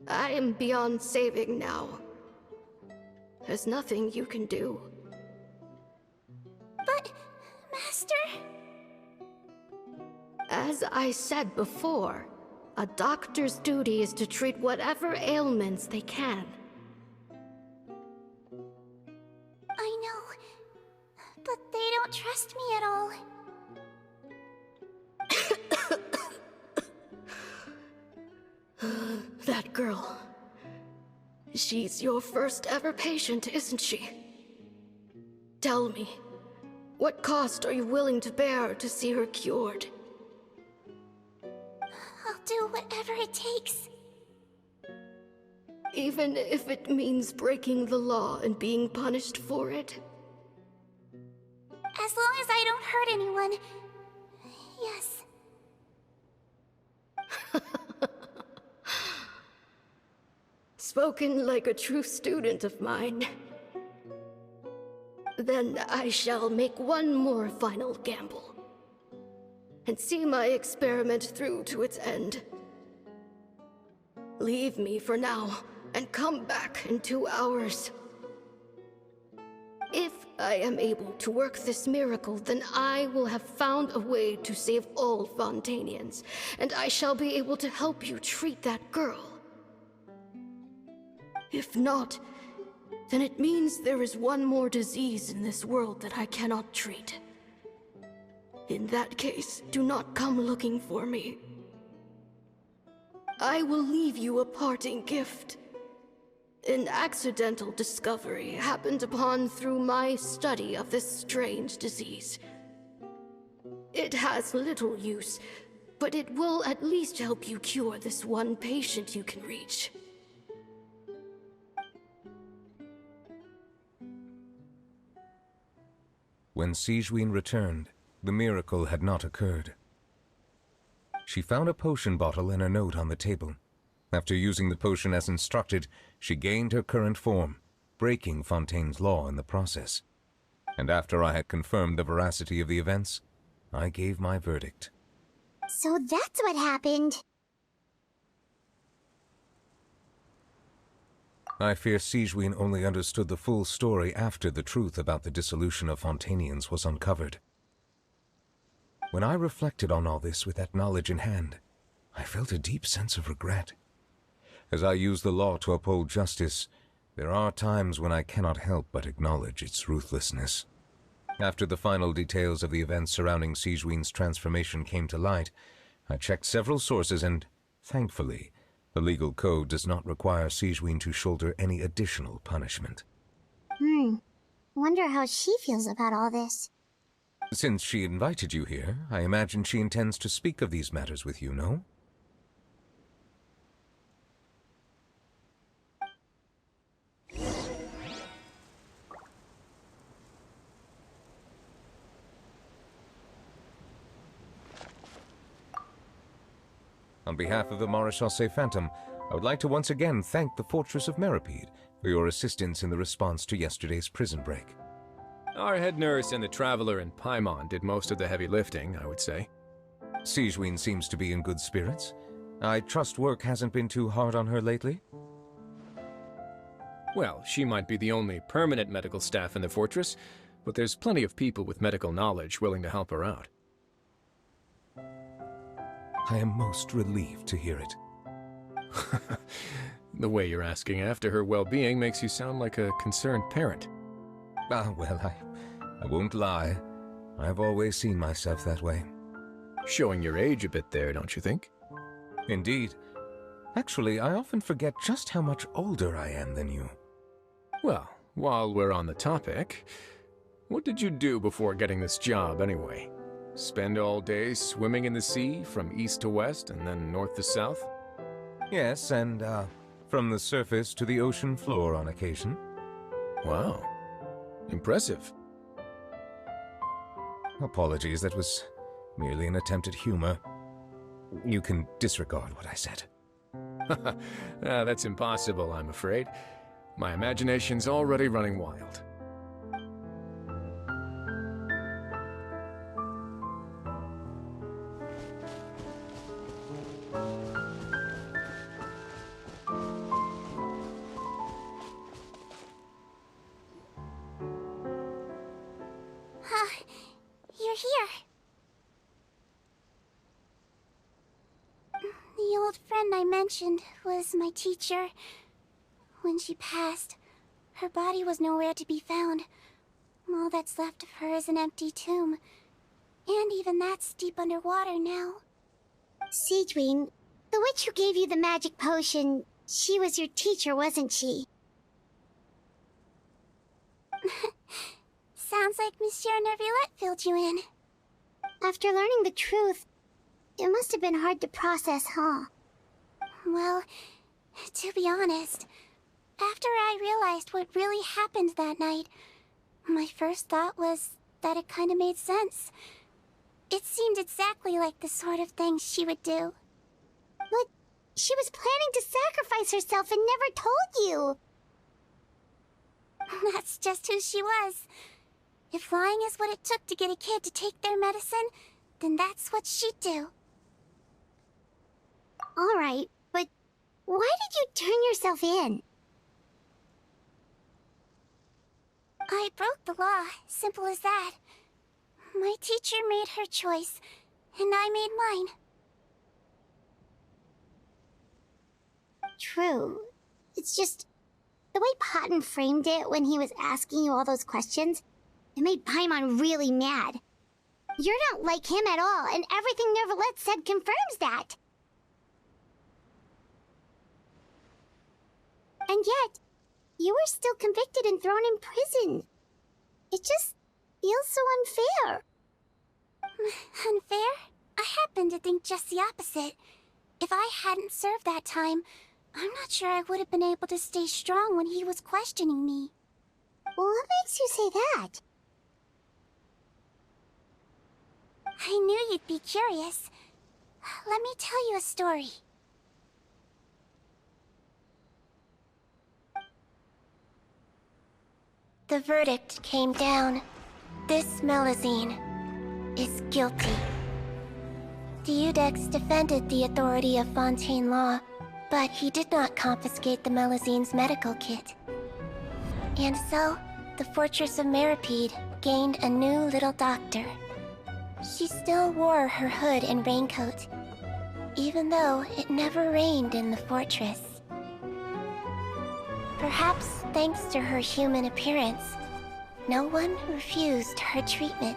I am beyond saving now. There's nothing you can do. But, Master... As I said before, a doctor's duty is to treat whatever ailments they can. I know, but they don't trust me at all. That girl. She's your first ever patient, isn't she? Tell me, what cost are you willing to bear to see her cured? I'll do whatever it takes. Even if it means breaking the law and being punished for it? As long as I don't hurt anyone. Yes. Spoken like a true student of mine. Then I shall make one more final gamble. And see my experiment through to its end. Leave me for now, and come back in 2 hours. If I am able to work this miracle, then I will have found a way to save all Fontanians, and I shall be able to help you treat that girl. If not, then it means there is one more disease in this world that I cannot treat. In that case, do not come looking for me. I will leave you a parting gift. An accidental discovery happened upon through my study of this strange disease. It has little use, but it will at least help you cure this one patient you can reach. When Sigewinne returned, the miracle had not occurred. She found a potion bottle and a note on the table. After using the potion as instructed, she gained her current form, breaking Fontaine's law in the process. And after I had confirmed the veracity of the events, I gave my verdict. So that's what happened. I fear Sigewinne only understood the full story after the truth about the dissolution of Fontanians was uncovered. When I reflected on all this with that knowledge in hand, I felt a deep sense of regret. As I use the law to uphold justice, there are times when I cannot help but acknowledge its ruthlessness. After the final details of the events surrounding Sigewinne's transformation came to light, I checked several sources and, thankfully, the legal code does not require Sigewinne to shoulder any additional punishment. Wonder how she feels about all this. Since she invited you here, I imagine she intends to speak of these matters with you, no? On behalf of the Maréchal Phantom, I would like to once again thank the Fortress of Meripede for your assistance in the response to yesterday's prison break. Our head nurse and the Traveler and Paimon did most of the heavy lifting, I would say. Sigewinne seems to be in good spirits. I trust work hasn't been too hard on her lately? Well, she might be the only permanent medical staff in the fortress, but there's plenty of people with medical knowledge willing to help her out. I am most relieved to hear it. The way you're asking after her well-being makes you sound like a concerned parent. Well, I won't lie. I've always seen myself that way. Showing your age a bit there, don't you think? Indeed. Actually, I often forget just how much older I am than you. Well, while we're on the topic, what did you do before getting this job, anyway? Spend all day swimming in the sea from east to west and then north to south? Yes, and, from the surface to the ocean floor on occasion. Wow. Impressive. Apologies, that was merely an attempt at humor. You can disregard what I said. That's impossible, I'm afraid. My imagination's already running wild. You're here. The old friend I mentioned was my teacher. When she passed, her body was nowhere to be found. All that's left of her is an empty tomb. And even that's deep underwater now. Seedwing, the witch who gave you the magic potion, she was your teacher, wasn't she? Sounds like Monsieur Neuvillette filled you in. After learning the truth, it must have been hard to process, huh? Well, to be honest, after I realized what really happened that night, my first thought was that it kinda made sense. It seemed exactly like the sort of thing she would do. But she was planning to sacrifice herself and never told you! That's just who she was. If lying is what it took to get a kid to take their medicine, then that's what she'd do. Alright, but why did you turn yourself in? I broke the law, simple as that. My teacher made her choice, and I made mine. True. It's just, the way Patton framed it when he was asking you all those questions, it made Paimon really mad. You're not like him at all, and everything Neuvillette said confirms that. And yet, you were still convicted and thrown in prison. It just feels so unfair. Unfair? I happen to think just the opposite. If I hadn't served that time, I'm not sure I would have been able to stay strong when he was questioning me. What makes you say that? I knew you'd be curious. Let me tell you a story. The verdict came down. This Melusine is guilty. Deudex defended the authority of Fontaine law, but he did not confiscate the Melusine's medical kit. And so, the Fortress of Meripede gained a new little doctor. She still wore her hood and raincoat, even though it never rained in the fortress. Perhaps thanks to her human appearance, no one refused her treatment.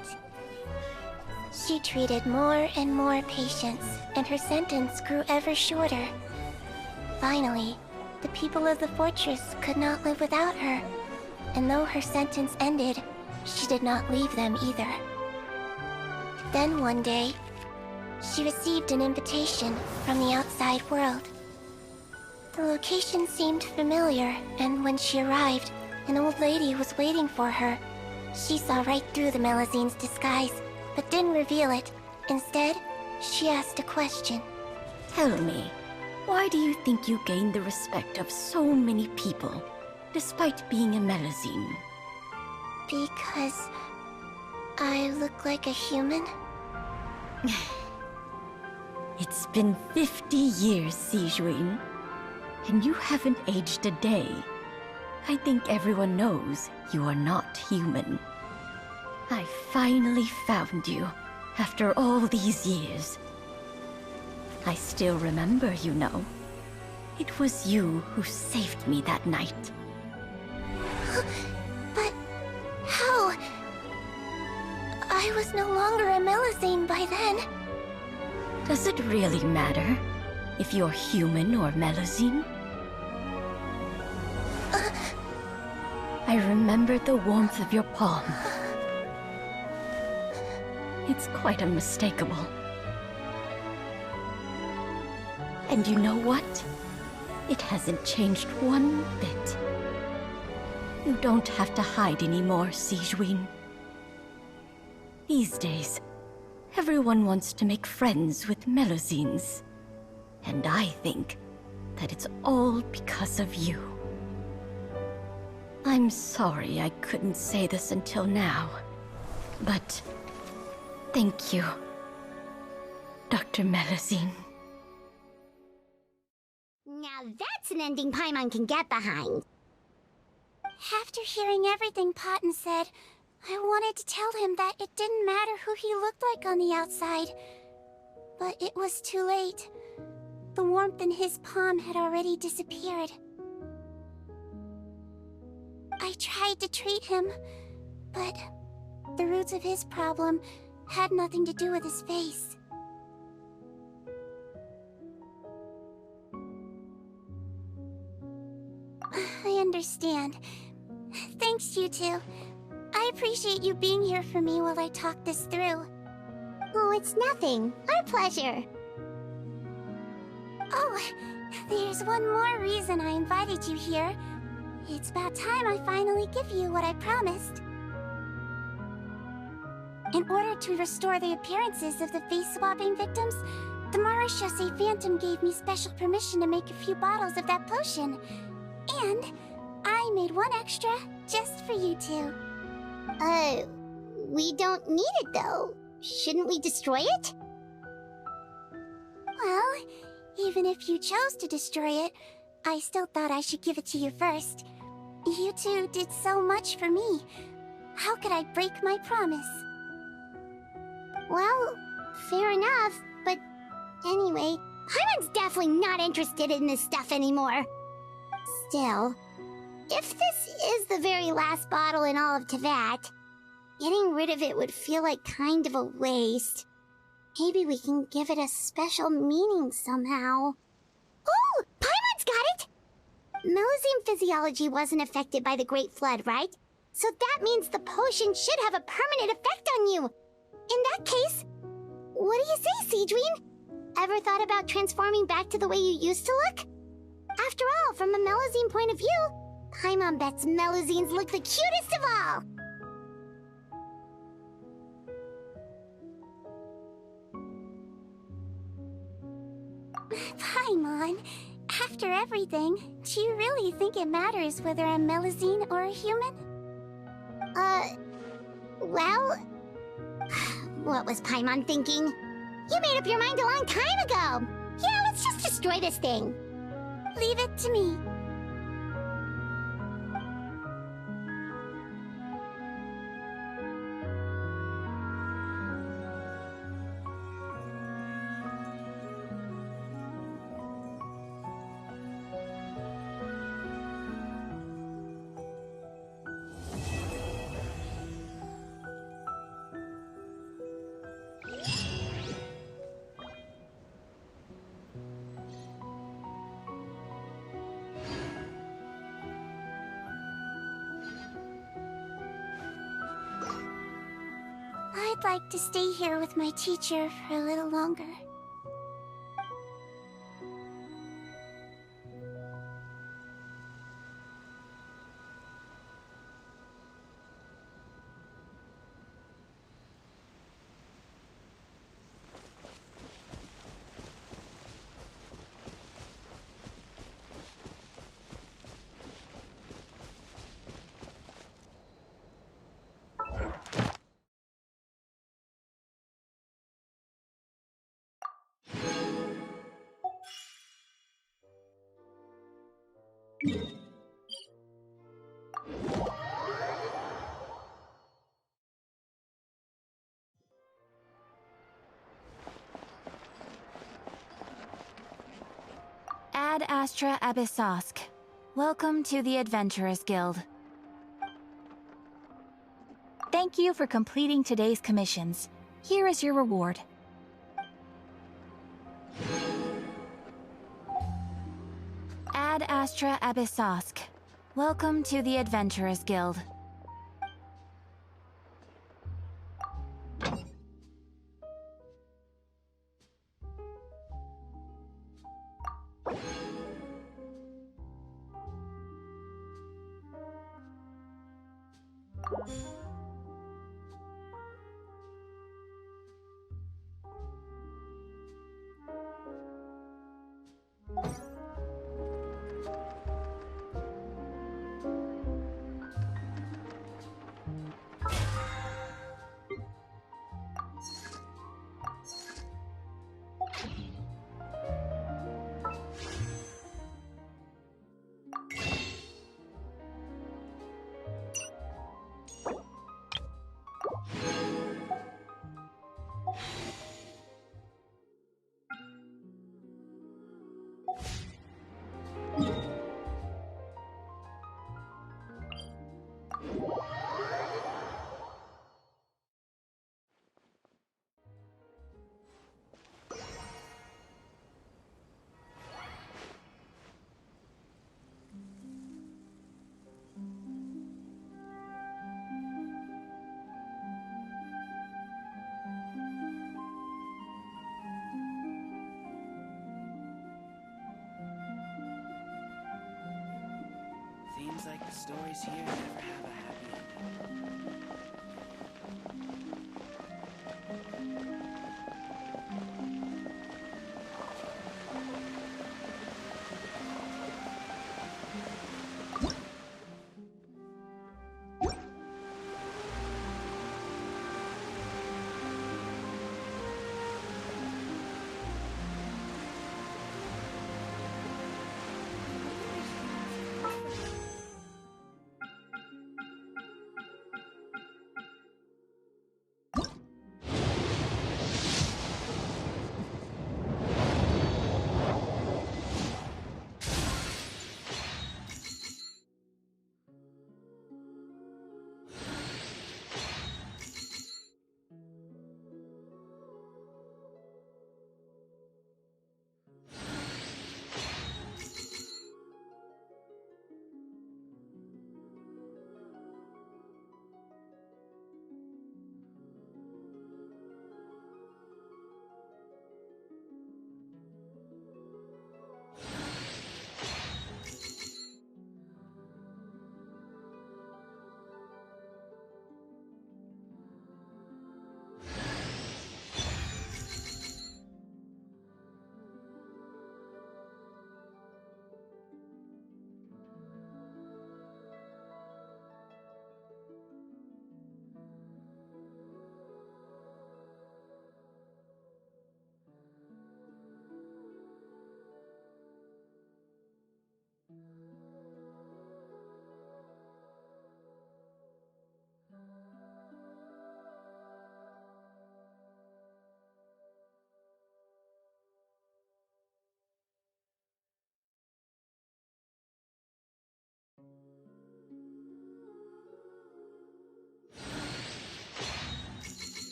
She treated more and more patients, and her sentence grew ever shorter. Finally, the people of the fortress could not live without her, and though her sentence ended, she did not leave them either. Then one day, she received an invitation from the outside world. The location seemed familiar, and when she arrived, an old lady was waiting for her. She saw right through the Melusine's disguise, but didn't reveal it. Instead, she asked a question. Tell me, why do you think you gained the respect of so many people, despite being a Melusine? Because I look like a human? It's been 50 years, Sejuin, and you haven't aged a day. I think everyone knows you are not human. I finally found you, after all these years. I still remember, you know. It was you who saved me that night. But how? I was no longer a Melusine by then. Does it really matter if you're human or Melusine? I remembered the warmth of your palm. It's quite unmistakable. And you know what? It hasn't changed one bit. You don't have to hide anymore, Sigewin. These days, everyone wants to make friends with Melusines. And I think that it's all because of you. I'm sorry I couldn't say this until now, but thank you, Dr. Melusine. Now that's an ending Paimon can get behind. After hearing everything Potton said, I wanted to tell him that it didn't matter who he looked like on the outside. But it was too late. The warmth in his palm had already disappeared. I tried to treat him, but the roots of his problem had nothing to do with his face. I understand. Thanks, you two. I appreciate you being here for me while I talk this through. Oh, it's nothing. Our pleasure. Oh, there's one more reason I invited you here. It's about time I finally give you what I promised. In order to restore the appearances of the face-swapping victims, the Marechaussee Phantom gave me special permission to make a few bottles of that potion. And I made one extra just for you two. We don't need it though. Shouldn't we destroy it? Well, even if you chose to destroy it, I still thought I should give it to you first. You two did so much for me. How could I break my promise? Well, fair enough, but anyway, Paimon's definitely not interested in this stuff anymore. Still, if this is the very last bottle in all of Teyvat, getting rid of it would feel like kind of a waste. Maybe we can give it a special meaning somehow. Oh, Paimon's got it! Melusine physiology wasn't affected by the Great Flood, right? So that means the potion should have a permanent effect on you. In that case, what do you say, Sigewin? Ever thought about transforming back to the way you used to look? After all, from a Melusine point of view, Paimon bets Melusines look the cutest of all! Paimon, after everything, do you really think it matters whether I'm Melusine or a human? Well... What was Paimon thinking? You made up your mind a long time ago! Yeah, let's just destroy this thing. Leave it to me. I'd like to stay here with my teacher for a little longer. Ad Astra Abyssosk. Welcome to the Adventurers Guild. Thank you for completing today's commissions. Here is your reward. Ad Astra Abyssosk. Welcome to the Adventurers Guild. Seems like the stories here never have a happy ending.